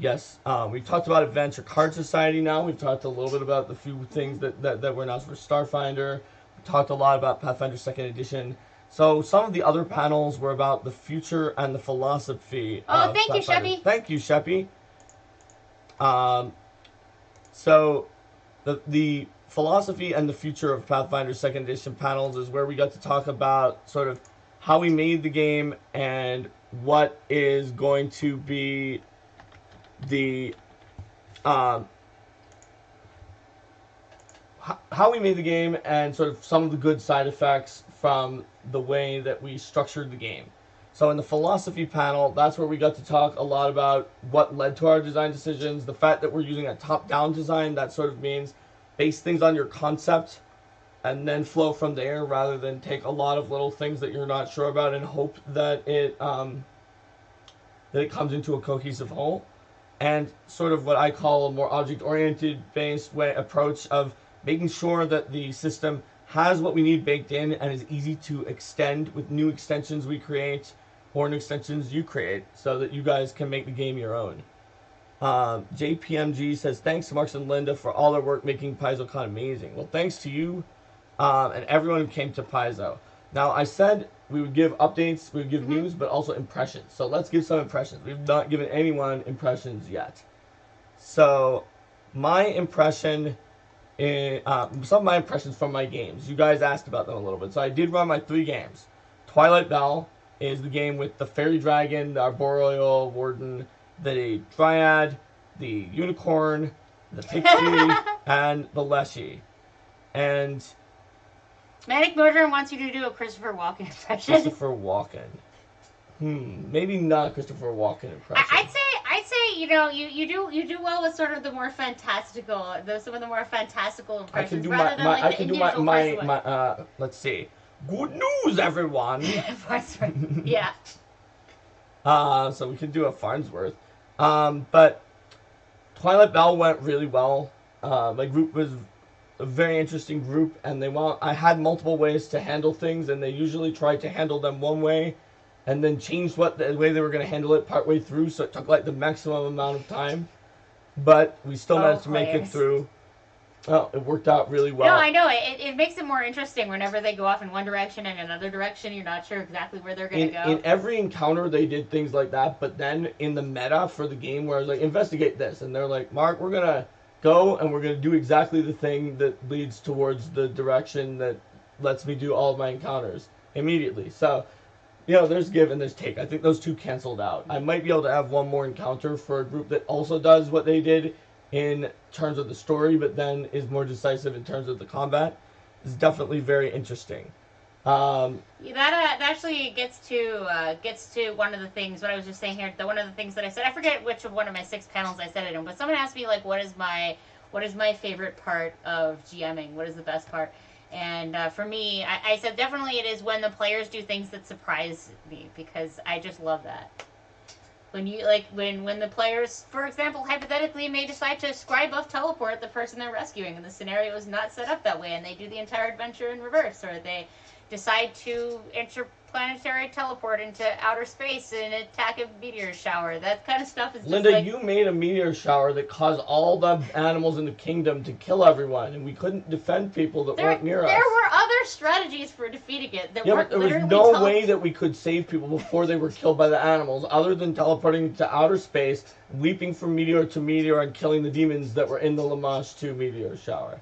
Yes, we've talked about Adventure Card Society now. We've talked a little bit about the few things that were announced for Starfinder. We talked a lot about Pathfinder 2nd Edition. So some of the other panels were about the future and the philosophy Oh, of thank you, Pathfinder. Sheppy. Thank you, Sheppy. So the philosophy and the future of Pathfinder 2nd Edition panels is where we got to talk about sort of how we made the game and what is going to be the how we made the game and sort of some of the good side effects from the way that we structured the game. So in the philosophy panel, that's where we got to talk a lot about what led to our design decisions, the fact that we're using a top-down design. That sort of means base things on your concept and then flow from there rather than take a lot of little things that you're not sure about and hope that it comes into a cohesive whole. And sort of what I call a more object-oriented based approach of making sure that the system has what we need baked in and is easy to extend with new extensions we create or new extensions you create so that you guys can make the game your own. JPMG says, thanks to Marks and Linda for all their work making PaizoCon amazing. Well, thanks to you and everyone who came to Paizo. Now, I said we would give updates, we would give news, but also impressions. So let's give some impressions. We've not given anyone impressions yet. So my impression, some of my impressions from my games. You guys asked about them a little bit. So I did run my 3 games. Twilight Bell is the game with the fairy dragon, the arboreal warden, the dryad, the unicorn, the pixie, and the leshy. And Manic Modern wants you to do a Christopher Walken impression. Christopher Walken. Maybe not a Christopher Walken impression. I'd say you do well with sort of the more fantastical, some of the more fantastical impressions. I can do my let's see. Good news, everyone. Yeah. So we can do a Farnsworth. But Twilight Bell went really well. My group was a very interesting group, and I had multiple ways to handle things, and they usually tried to handle them one way and then changed the way they were going to handle it partway through, so it took like the maximum amount of time. But we still managed to make it through. Well, it worked out really well. No, I know. It makes it more interesting whenever they go off in one direction and another direction. You're not sure exactly where they're going to go. In every encounter, they did things like that, but then in the meta for the game where I was like, investigate this, and they're like, Mark, we're going to go and we're going to do exactly the thing that leads towards the direction that lets me do all of my encounters immediately. So, there's give and there's take. I think those 2 canceled out. I might be able to have one more encounter for a group that also does what they did in terms of the story, but then is more decisive in terms of the combat. It's definitely very interesting. That actually gets to one of the things. What I was just saying here. One of the things that I said. I forget which of one of my 6 panels I said it in, but someone asked me like, what is my favorite part of GMing? What is the best part? And for me, I said definitely it is when the players do things that surprise me, because I just love that. When when the players, for example, hypothetically may decide to scry buff teleport the person they're rescuing, and the scenario is not set up that way, and they do the entire adventure in reverse, or they decide to interplanetary teleport into outer space and attack a meteor shower. That kind of stuff is just Linda, like... you made a meteor shower that caused all the animals in the kingdom to kill everyone, and we couldn't defend people that weren't near us. There were other strategies for defeating it that weren't but there was no way that we could save people before they were killed by the animals, other than teleporting to outer space, leaping from meteor to meteor, and killing the demons that were in the Lamash 2 meteor shower.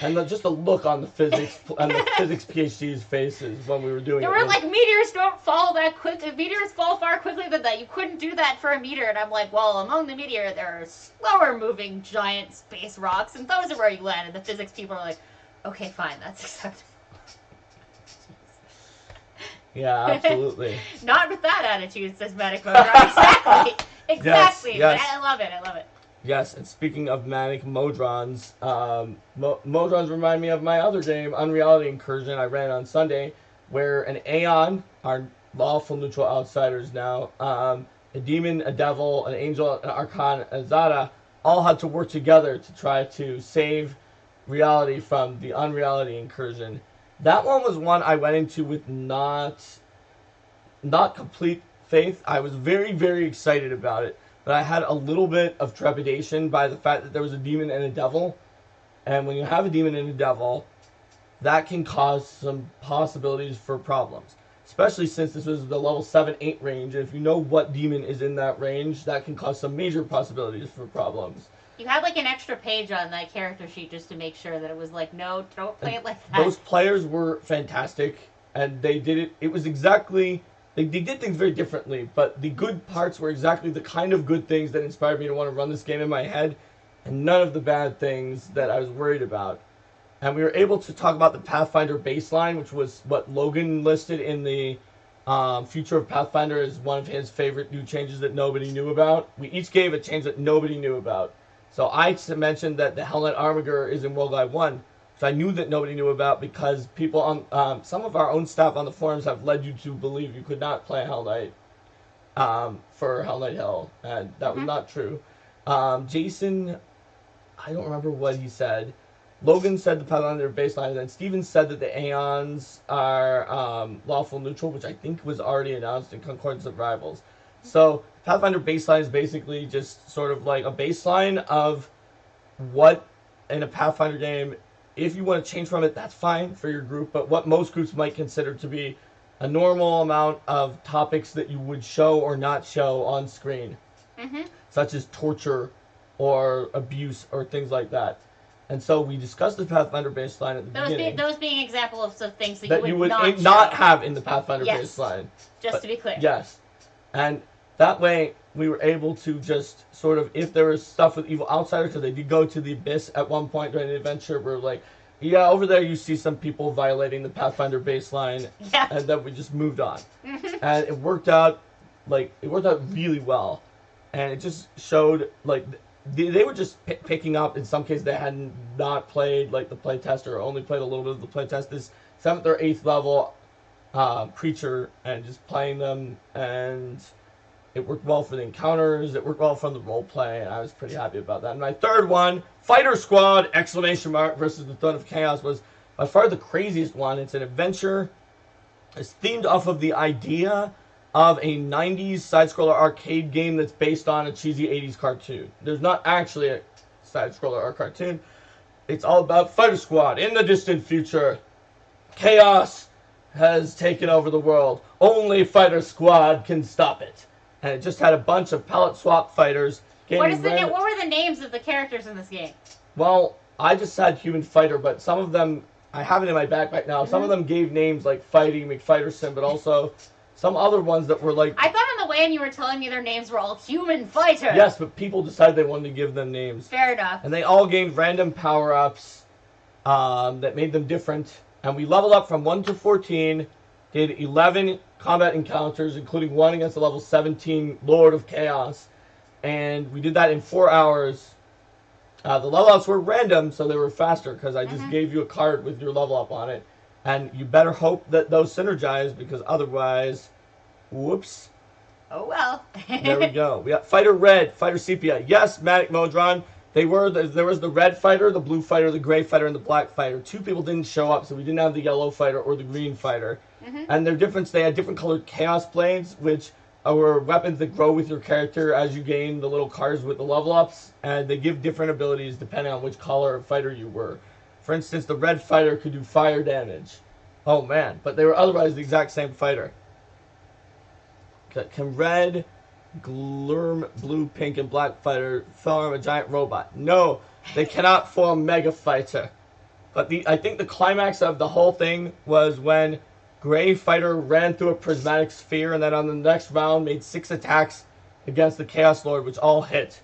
And just the look on the physics and the physics PhD's faces when we were doing it. They were like, meteors don't fall that quick. Meteors fall far quickly than that. You couldn't do that for a meteor. And I'm like, well, among the meteor, there are slower moving giant space rocks, and those are where you land. And the physics people are like, okay, fine, that's acceptable. Yeah, absolutely. Not with that attitude, says Medic Modron. Exactly. Yes. I love it. Yes, and speaking of manic Modrons, Modrons remind me of my other game, Unreality Incursion, I ran on Sunday, where an Aeon, our lawful neutral outsiders now, a demon, a devil, an angel, an archon, a Zada, all had to work together to try to save reality from the Unreality Incursion. That one was one I went into with not complete faith. I was very, very excited about it. But I had a little bit of trepidation by the fact that there was a demon and a devil. And when you have a demon and a devil, that can cause some possibilities for problems. Especially since this was the level 7-8 range. And if you know what demon is in that range, that can cause some major possibilities for problems. You had like an extra page on that character sheet just to make sure that it was like, no, don't play it like that. Those players were fantastic. And they did it. It was exactly... They did things very differently, but the good parts were exactly the kind of good things that inspired me to want to run this game in my head, and none of the bad things that I was worried about. And we were able to talk about the Pathfinder baseline, which was what Logan listed in the Future of Pathfinder as one of his favorite new changes that nobody knew about. We each gave a change that nobody knew about. So I mentioned that the Hell Knight Armiger is in World Guide 1. So I knew that nobody knew about because people on some of our own staff on the forums have led you to believe you could not play Hell Knight for Hell Knight Hill, and that was not true. Jason, I don't remember what he said. Logan said the Pathfinder baseline, and then Steven said that the Aeons are lawful neutral, which I think was already announced in Concordance of Rivals. So Pathfinder baseline is basically just sort of like a baseline of what in a Pathfinder game. If you want to change from it, that's fine for your group, but what most groups might consider to be a normal amount of topics that you would show or not show on screen, such as torture or abuse or things like that. And so we discussed the Pathfinder baseline at the beginning. Those being examples of things that you would not have in the Pathfinder baseline. Just to be clear. Yes. And that way, we were able to just sort of, if there was stuff with evil outsiders, because they did go to the abyss at one point during the adventure, we're like, yeah, over there you see some people violating the Pathfinder baseline, and then we just moved on. And it worked out really well. And it just showed, like, they were just picking up, in some cases they hadn't not played, like, the playtest, or only played a little bit of the playtest, this 7th or 8th level creature, and just playing them, and it worked well for the encounters, it worked well from the role play, and I was pretty happy about that. And my third one, Fighter Squad, ! Versus the Throne of Chaos, was by far the craziest one. It's an adventure. It's themed off of the idea of a 90s side-scroller arcade game that's based on a cheesy 80s cartoon. There's not actually a side-scroller or cartoon. It's all about Fighter Squad. In the distant future, chaos has taken over the world. Only Fighter Squad can stop it. And it just had a bunch of palette swap fighters. What were the names of the characters in this game? Well, I just had Human Fighter, but some of them, I have it in my backpack now, some of them gave names like Fighty, McFighterson, but also some other ones that were like... I thought on the way in you were telling me their names were all Human Fighter. Yes, but people decided they wanted to give them names. Fair enough. And they all gained random power-ups that made them different. And we leveled up from 1 to 14, did 11 combat encounters, including one against a level 17 Lord of Chaos. And we did that in 4 hours. The level ups were random, so they were faster, because I just gave you a card with your level up on it. And you better hope that those synergize, because otherwise, whoops. Oh well. There we go. We got Fighter Red, Fighter Sepia. Yes, Manic Modron, There was the red fighter, the blue fighter, the gray fighter, and the black fighter. 2 people didn't show up, so we didn't have the yellow fighter or the green fighter. Mm-hmm. And their difference, they had different colored chaos blades, which are weapons that grow with your character as you gain the little cards with the level ups, and they give different abilities depending on which color of fighter you were. For instance, the red fighter could do fire damage. Oh man, but they were otherwise the exact same fighter. Can red, glurm, blue, pink, and black fighter form a giant robot? No, they cannot form Mega Fighter. But I think the climax of the whole thing was when Gray Fighter ran through a prismatic sphere and then on the next round made 6 attacks against the Chaos Lord, which all hit.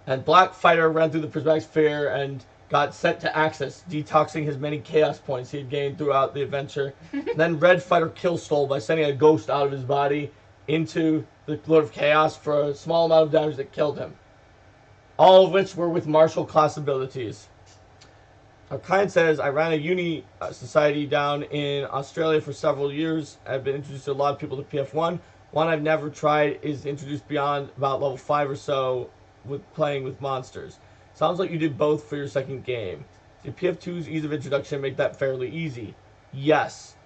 And Black Fighter ran through the prismatic sphere and got sent to Axis, detoxing his many chaos points he had gained throughout the adventure. Then Red Fighter kill stole by sending a ghost out of his body into the Lord of Chaos for a small amount of damage that killed him. All of which were with martial class abilities. Arcane says, I ran a uni society down in Australia for several years. I've been introduced to a lot of people to PF1. One I've never tried is introduced beyond about level 5 or so with playing with monsters. Sounds like you did both for your second game. Did PF2's ease of introduction make that fairly easy? Yes.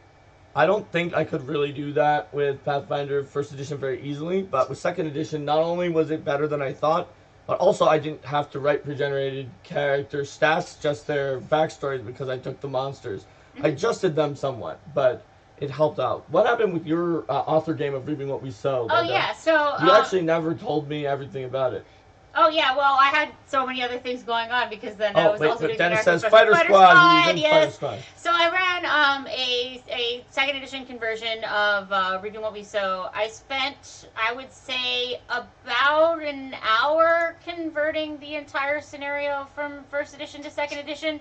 I don't think I could really do that with Pathfinder First Edition very easily, but with Second Edition, not only was it better than I thought, but also I didn't have to write pre-generated character stats, just their backstories, because I took the monsters. I adjusted them somewhat, but it helped out. What happened with your author game of Reaping What We Sow? Oh, yeah, so... You actually never told me everything about it. Oh, yeah, well, I had so many other things going on because then I was also doing Dennis the says Fighter Squad. Yes. Fighter Squad. So I ran a second edition conversion of Reaping What We Sow. I spent, I would say, about an hour converting the entire scenario from first edition to second edition.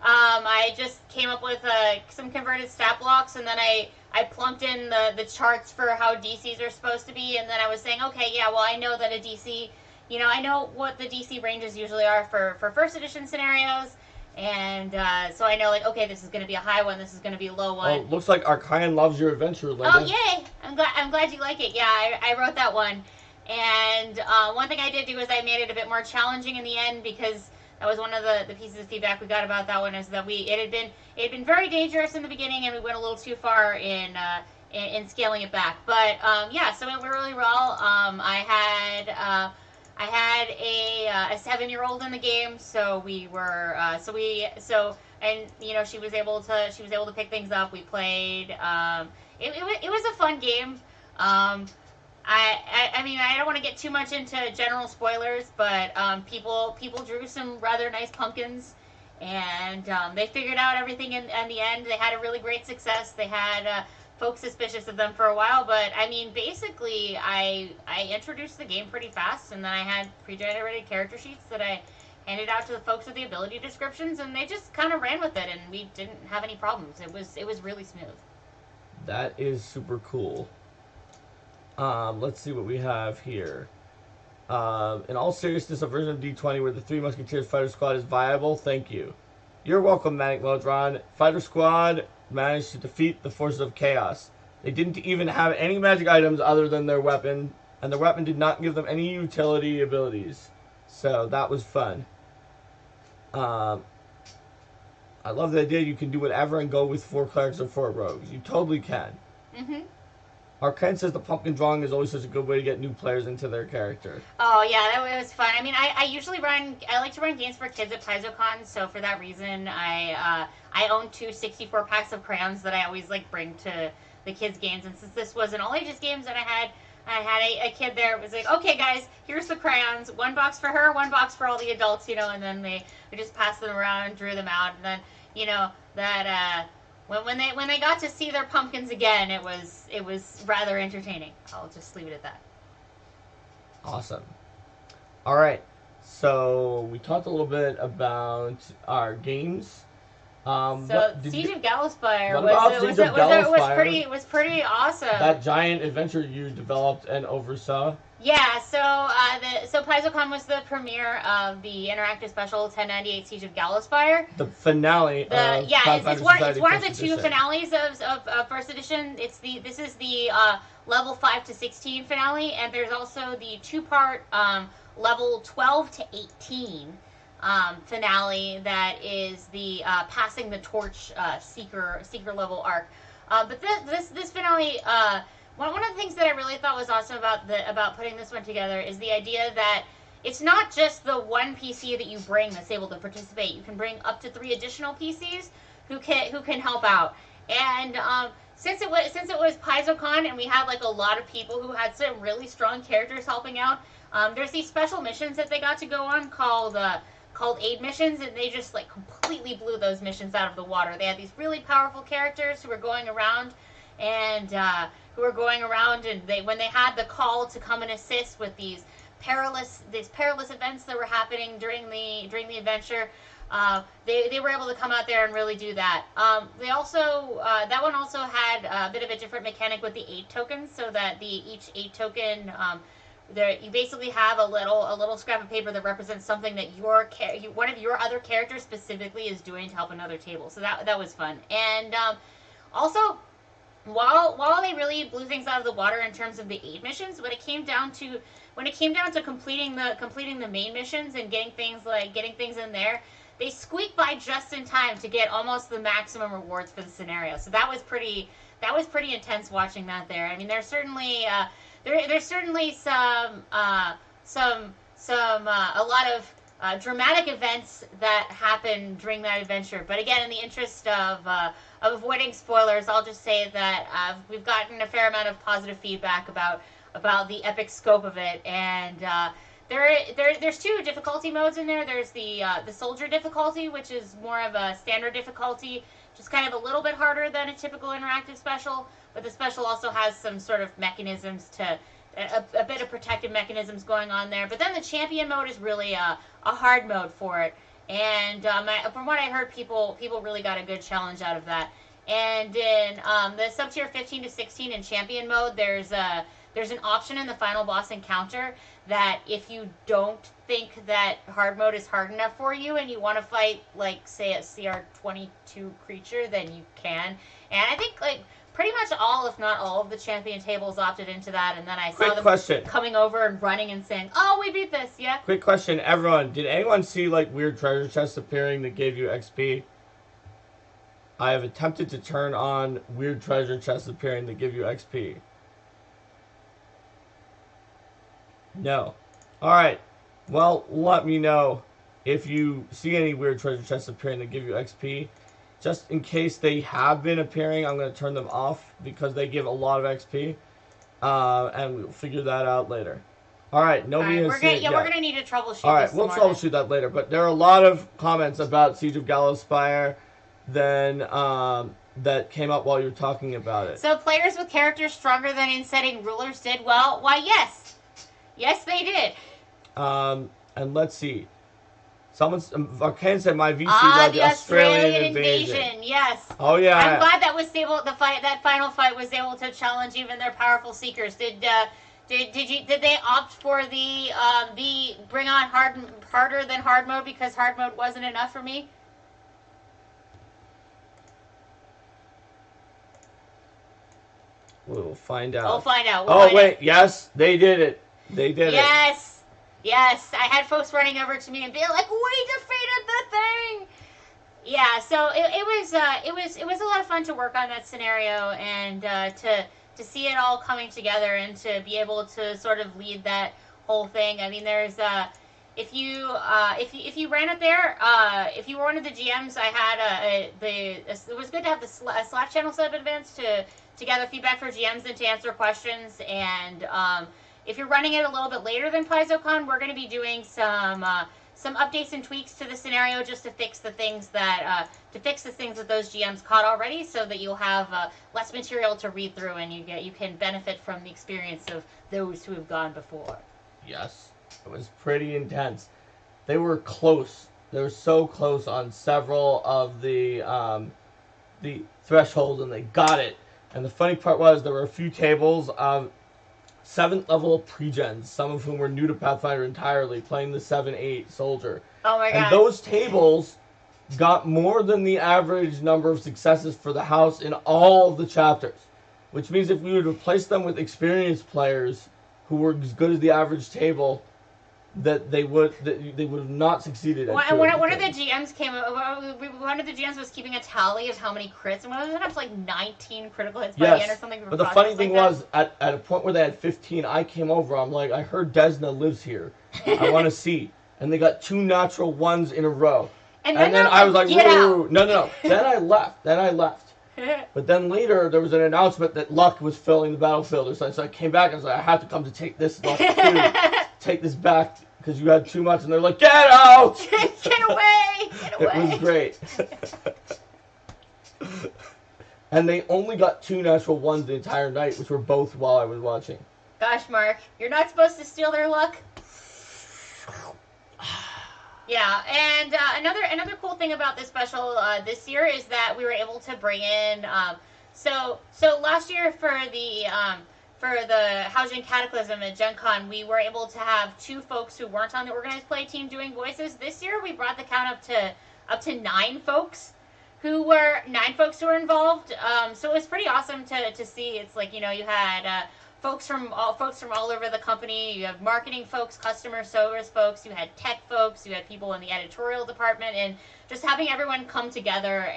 I just came up with some converted stat blocks, and then I plunked in the charts for how DCs are supposed to be, and then I was saying, okay, yeah, well, I know that a DC... You know, I know what the DC ranges usually are for first edition scenarios, and so I know, like, okay, this is going to be a high one, this is going to be a low one. Oh, looks like Arcane loves your adventure, Linda. Oh, yay! I'm glad you like it. Yeah, I wrote that one. And one thing I did do is I made it a bit more challenging in the end, because that was one of the pieces of feedback we got about that one, is that it had been very dangerous in the beginning, and we went a little too far in scaling it back. But yeah, so it went really well. I had a 7-year-old in the game, so we were and you know, she was able to pick things up. We played. It was a fun game. I mean, I don't want to get too much into general spoilers, but people drew some rather nice pumpkins, and they figured out everything in the end. They had a really great success. They had folks suspicious of them for a while, but I mean, basically, I introduced the game pretty fast, and then I had pre-generated character sheets that I handed out to the folks with the ability descriptions, and they just kind of ran with it, and we didn't have any problems. It was really smooth. That is super cool. Let's see what we have here. In all seriousness, a version of D20 where the Three Musketeers Fighter Squad is viable. Thank you. You're welcome, Manic Modron. Fighter Squad managed to defeat the forces of chaos. They didn't even have any magic items other than their weapon, and their weapon did not give them any utility abilities. So that was fun. I love the idea you can do whatever and go with 4 clerics or 4 rogues. You totally can. Mm-hmm. Arcane says the pumpkin drawing is always such a good way to get new players into their character. Oh yeah, that was fun. I mean, I like to run games for kids at PaizoCon, so for that reason, I own 2 64 packs of crayons that I always like bring to the kids' games. And since this was an all ages games, and I had a kid there, it was like, okay guys, here's the crayons, 1 box for her, 1 box for all the adults, you know, and then we just passed them around and drew them out, and then, you know, that when they got to see their pumpkins again, it was rather entertaining. I'll just leave it at that. Awesome. All right. So we talked a little bit about our games. Siege of Gallowspire was pretty awesome. That giant adventure you developed and oversaw. Yeah, so PaizoCon was the premiere of the interactive special 1098 Siege of Gallowspire. The finale. It's one of the 2 finales of first edition. This is the level 5 to 16 finale, and there's also the 2-part level 12 to 18 finale that is the passing the torch seeker level arc. But this finale, one of the things that I really thought was awesome about putting this one together is the idea that it's not just the one PC that you bring that's able to participate. You can bring up to 3 additional PCs who can help out. And since it was PaizoCon and we had like a lot of people who had some really strong characters helping out, there's these special missions that they got to go on called aid missions, and they just like completely blew those missions out of the water. They had these really powerful characters who were going around and when they had the call to come and assist with these perilous events that were happening during the adventure, they were able to come out there and really do that. They also that one also had a bit of a different mechanic with the aid tokens, so that each aid token, you basically have a little scrap of paper that represents something that one of your other characters specifically is doing to help another table. So that was fun. And also, while they really blew things out of the water in terms of the aid missions, when it came down to completing the main missions and getting things in there, they squeaked by just in time to get almost the maximum rewards for the scenario. So that was pretty intense watching that there. I mean, there's certainly there's certainly some a lot of dramatic events that happen during that adventure. But again, in the interest of avoiding spoilers, I'll just say that we've gotten a fair amount of positive feedback about the epic scope of it, and there's 2 difficulty modes in there. There's the soldier difficulty, which is more of a standard difficulty, just kind of a little bit harder than a typical interactive special, but the special also has some sort of mechanisms a bit of protective mechanisms going on there. But then the champion mode is really a hard mode for it, and from what I heard, people really got a good challenge out of that. And in the sub-tier 15 to 16 in champion mode, there's an option in the final boss encounter that if you don't think that hard mode is hard enough for you and you want to fight, like, say, a CR22 creature, then you can. And I think, like, pretty much all, if not all, of the champion tables opted into that, and then I saw them coming over and running and saying, "Oh, we beat this, yeah." Quick question, everyone. Did anyone see, like, weird treasure chests appearing that gave you XP? I have attempted to turn on weird treasure chests appearing that give you XP. No. Alright. Well, let me know if you see any weird treasure chests appearing that give you XP. Just in case they have been appearing, I'm going to turn them off because they give a lot of XP. And we'll figure that out later. Alright, nobody has seen it yet. We're going to need to troubleshoot Alright, we'll troubleshoot that later. But there are a lot of comments about Siege of Gallowspire that came up while you were talking about it. So players with characters stronger than in setting rulers did well? Why, yes. Yes, they did. And let's see. Arcane said my VC got the Australian invasion. Yes. Oh yeah. I'm glad that was able. That final fight was able to challenge even their powerful seekers. Did they opt for the bring on harder than hard mode because hard mode wasn't enough for me? We'll find out. We'll find out. Wait, yes, they did it. They did it. Yes. I had folks running over to me and being like, "We defeated the thing." Yeah, so it was a lot of fun to work on that scenario and to see it all coming together and to be able to sort of lead that whole thing. I mean, there's if you ran it there, if you were one of the GMs, I had it was good to have a Slack channel set up in advance to gather feedback for GMs and to answer questions. And if you're running it a little bit later than PaizoCon, we're going to be doing some updates and tweaks to the scenario just to fix the things that those GMs caught already, so that you'll have less material to read through and you can benefit from the experience of those who have gone before. Yes, it was pretty intense. They were close. They were so close on several of the thresholds, and they got it. And the funny part was there were a few tables of 7th level pre-gens, some of whom were new to Pathfinder entirely, playing the 7-8 soldier. Oh my god. And those tables got more than the average number of successes for the house in all of the chapters. Which means if we would replace them with experienced players who were as good as the average table, that they would have not succeeded at One, two one, of one the of the things. GMs came. One of the GMs was keeping a tally of how many crits, and was it up to like 19 critical hits by the end or Yes, something? but the funny thing was, at a point where they had 15, I came over. I'm like, I heard Desna lives here. I want to see. And they got 2 natural ones in a row. and then I was like, get whoa, out. no. Then I left. But then later, there was an announcement that Luck was filling the battlefield. So I came back and I was like, I have to come to take this Luck too. Take this back because you had too much. And they're like, get out! Get away! Get away! It was great. And they only got 2 natural ones the entire night, which were both while I was watching. Gosh, Mark, you're not supposed to steal their luck. Yeah, and another cool thing about this special this year is that we were able to bring in. So last year for the Housing Cataclysm at Gen Con, we were able to have 2 folks who weren't on the organized play team doing voices. This year, we brought the count up to 9 folks who were involved. So it was pretty awesome to see. It's like, you had folks from all over the company. You have marketing folks, customer service folks. You had tech folks. You had people in the editorial department, and just having everyone come together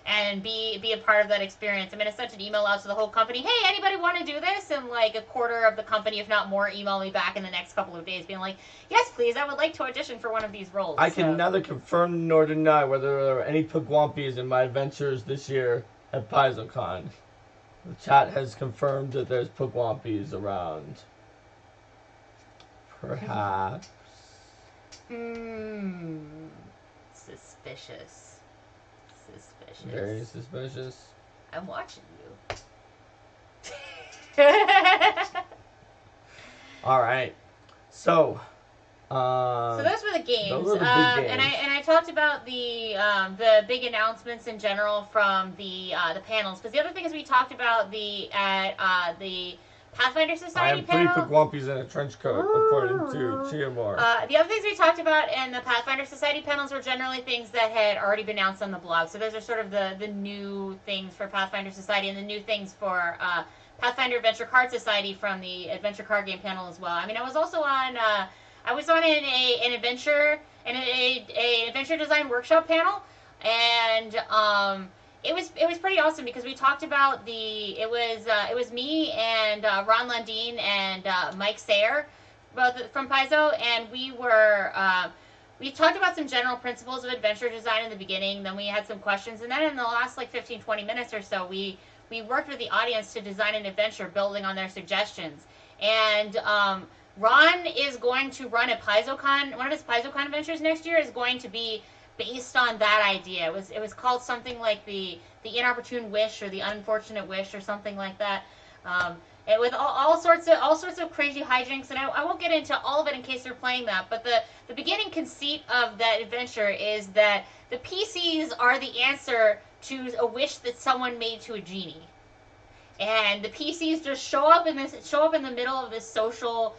and be a part of that experience. I mean, I sent an email out to the whole company. Hey, anybody want to do this? And like a quarter of the company, if not more, email me back in the next couple of days, being like, yes, please, I would like to audition for one of these roles. I can neither confirm nor deny whether there are any Pugwampies in my adventures this year at PaizoCon. The chat has confirmed that there's Pugwampies around. Perhaps. Suspicious. Very suspicious. I'm watching you. All right. So those were the games. Those were the big games. And I talked about the big announcements in general from the panels, because the other thing is we talked about the Pathfinder Society panel. I am 3 Pugwampies in a trench coat, according to Chiamore. The other things we talked about in the Pathfinder Society panels were generally things that had already been announced on the blog. So those are sort of the new things for Pathfinder Society and the new things for Pathfinder Adventure Card Society from the Adventure Card Game panel as well. I mean, I was also on an adventure design workshop panel, and it was pretty awesome because we talked about it was me and Ron Lundeen and Mike Sayer, both from Paizo, and we talked about some general principles of adventure design in the beginning. Then we had some questions, and then in the last 15-20 minutes or so, we worked with the audience to design an adventure building on their suggestions. And Ron is going to run a PaizoCon. One of his PaizoCon adventures next year is going to be based on that idea. It was called something like the inopportune wish or the unfortunate wish or something like that. And with all sorts of crazy hijinks, and I won't get into all of it in case you're playing that. But the beginning conceit of that adventure is that the PCs are the answer to a wish that someone made to a genie, and the PCs just show up in the middle of this social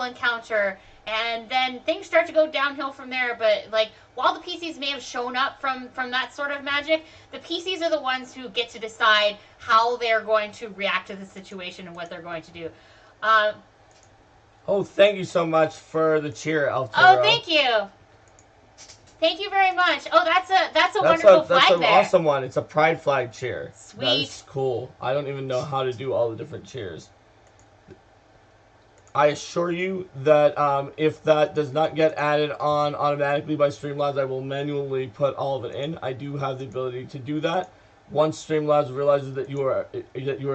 encounter, and then things start to go downhill from there. But like, while the PCs may have shown up from that sort of magic, the PCs are the ones who get to decide how they're going to react to the situation and what they're going to do. Oh, thank you so much for the cheer, Altero. Oh, thank you. Thank you very much. Oh, that's a wonderful flag there. That's an awesome one. It's a pride flag cheer. Sweet. That's cool. I don't even know how to do all the different cheers. I assure you that if that does not get added on automatically by Streamlabs, I will manually put all of it in. I do have the ability to do that once Streamlabs realizes that you are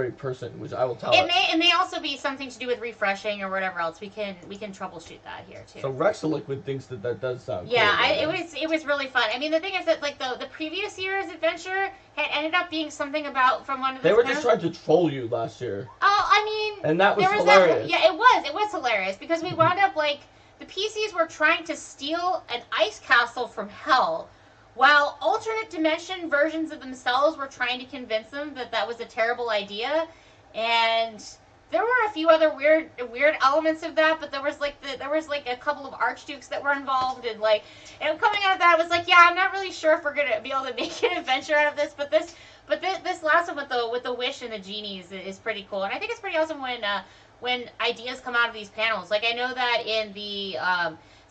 a person, which I will tell it. It may also be something to do with refreshing or whatever else. We can troubleshoot that here too. So Rexaliquid thinks that does sound cool. Yeah, it was really fun. I mean, the thing is that like the previous year's adventure had ended up being something about from one of the. They were just trying to troll you last year. Oh, I mean, and that was hilarious. Yeah, it was hilarious because we wound up like the PCs were trying to steal an ice castle from hell, while alternate dimension versions of themselves were trying to convince them that was a terrible idea. And there were a few other weird elements of that, but there was like a couple of archdukes that were involved, and coming out of that, I was like, yeah, I'm not really sure if we're gonna be able to make an adventure out of this, but this last one with the wish and the genies is pretty cool. And I think it's pretty awesome when ideas come out of these panels. Like I know that in the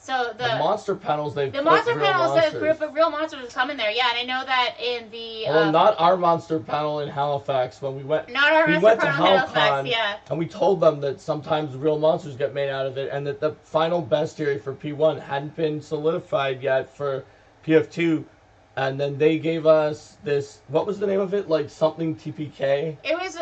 the monster panels, they've the put monster real panels, monsters. the group of real monsters is coming there. Yeah, and I know that in the Well, not our monster panel in Halifax. When we went, not our we monster went to panel in HalCon, Halifax, yeah. and we told them that sometimes real monsters get made out of it, and that the final bestiary for P1 hadn't been solidified yet for PF2. And then they gave us this. What was the name of it? Like something TPK. It was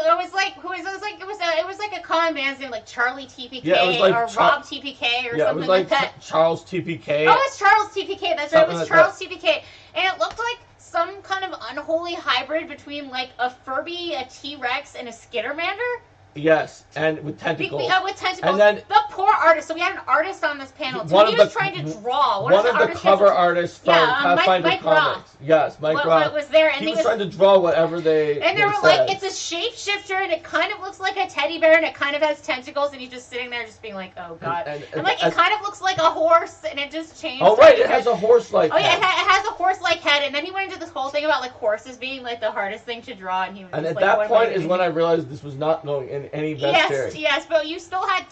like a common man's name, like Charlie TPK, Yeah, it was like or Rob TPK or something like that. Charles TPK. Oh, it's Charles TPK. That's right. It was Something like Charles TPK, and it looked like some kind of unholy hybrid between like a Furby, a T-Rex, and a Skittermander. Yes, and with tentacles. With tentacles. And then the poor artist. So we had an artist on this panel too. He was trying to draw. One of the cover artists from Pathfinder Mike Comics. Yes, Mike Roth. Was there, and he was trying to draw whatever they. And they were like, it's a shapeshifter, and it kind of looks like a teddy bear, and it kind of has tentacles, and he's just sitting there, just being like, oh god. And like, it kind of looks like a horse, and it just changed. Oh right, it has a horse-like. Oh yeah, it has a horse-like head, and then he went into this whole thing about like horses being like the hardest thing to draw, and he was. And just at like, that point is when I realized this was not going in any bestiary. Yes, but you still had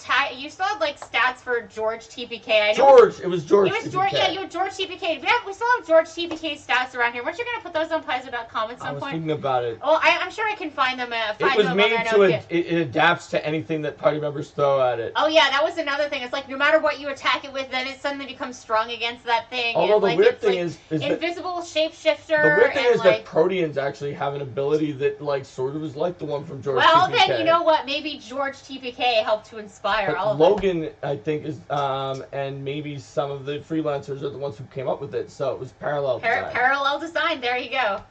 like stats for George TPK. It was George. It was George. Yeah, you had George TPK. We still have George TPK stats around here. Weren't you gonna put those on Paizo.com at some point? I was thinking about it. Oh, I'm sure I can find them. It was made to it adapts to anything that party members throw at it. Oh yeah, that was another thing. It's like no matter what you attack it with, then it suddenly becomes strong against that thing. Although the weird thing is invisible shapeshifter. The weird thing is that Proteans actually have an ability that like sort of is like the one from George. Well, TPK. then you know what? Maybe George TPK helped to inspire but all of them. Logan, I think, is and maybe some of the freelancers are the ones who came up with it. So it was parallel design. Parallel design. There you go.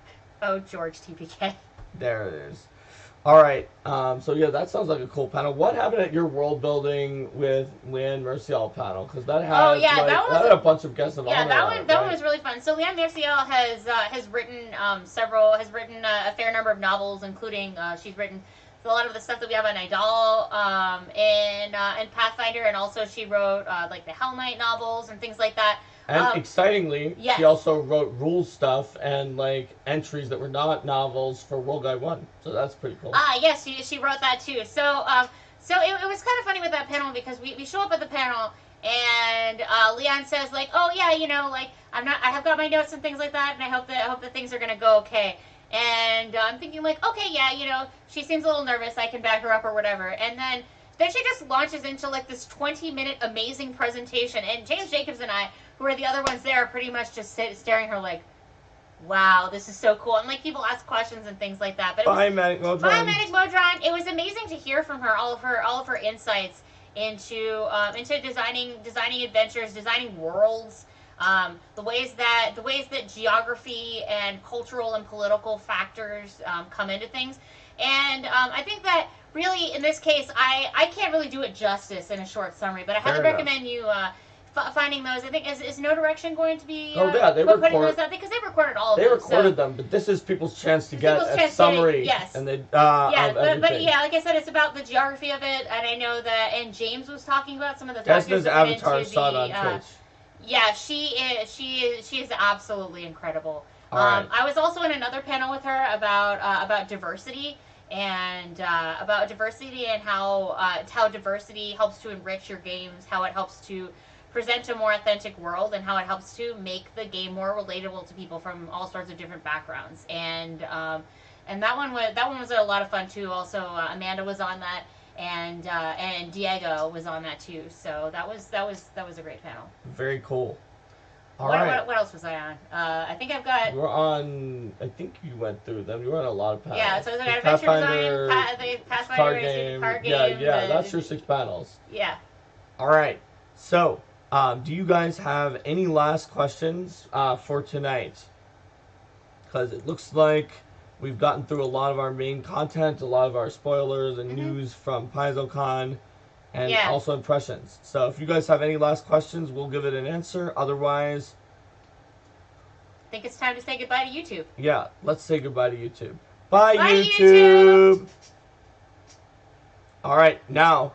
Oh, George TPK. There it is. All right. So yeah, that sounds like a cool panel. What happened at your world building with Leanne Mercial panel? Because that had that had a bunch of guests of honor. Yeah, that one was really fun. So Leanne Mercial has written a fair number of novels, including she's written a lot of the stuff that we have on Idol and Pathfinder, and also she wrote like the Hell Knight novels and things like that. And excitingly, yes. She also wrote rules stuff and like entries that were not novels for World Guide 1. So that's pretty cool. Yes, she wrote that too. So it was kind of funny with that panel because we show up at the panel and Leanne says like, oh yeah, you know, like I have got my notes and things like that, and I hope that things are gonna go okay. And I'm thinking like, okay, yeah, you know, she seems a little nervous. I can back her up or whatever. And then she just launches into like this 20-minute amazing presentation. And James Jacobs and I, who are the other ones there, are pretty much just staring her like, wow, this is so cool. And like people ask questions and things like that. But Manic Modron. It was amazing to hear from her all of her insights into designing adventures, designing worlds. The ways that geography and cultural and political factors come into things, and I think that really in this case I can't really do it justice in a short summary, but I highly recommend you finding those. I think is No Direction going to be they putting those out because they recorded all of them. They recorded them, but this is people's chance to get a summary. Yes. And they but yeah, like I said, it's about the geography of it, and I know that, and James was talking about some of the factors Desna's avatar saw it on Twitch. Yeah, she is absolutely incredible. Right. I was also in another panel with her about diversity and how diversity helps to enrich your games, how it helps to present a more authentic world, and how it helps to make the game more relatable to people from all sorts of different backgrounds. And that one was a lot of fun too. Also, Amanda was on that. And Diego was on that too, so that was a great panel. Very cool. All right. What else was I on? I think I've got. You were on. I think you went through them. You were on a lot of panels. Yeah, so I got Adventure Design, the Pathfinder Racing, card game. Yeah, that's your 6 panels. Yeah. All right. So, do you guys have any last questions for tonight? Because it looks like we've gotten through a lot of our main content, a lot of our spoilers and news from PaizoCon, and also impressions. So if you guys have any last questions, we'll give it an answer. Otherwise, I think it's time to say goodbye to YouTube. Yeah, let's say goodbye to YouTube. Bye YouTube! All right, now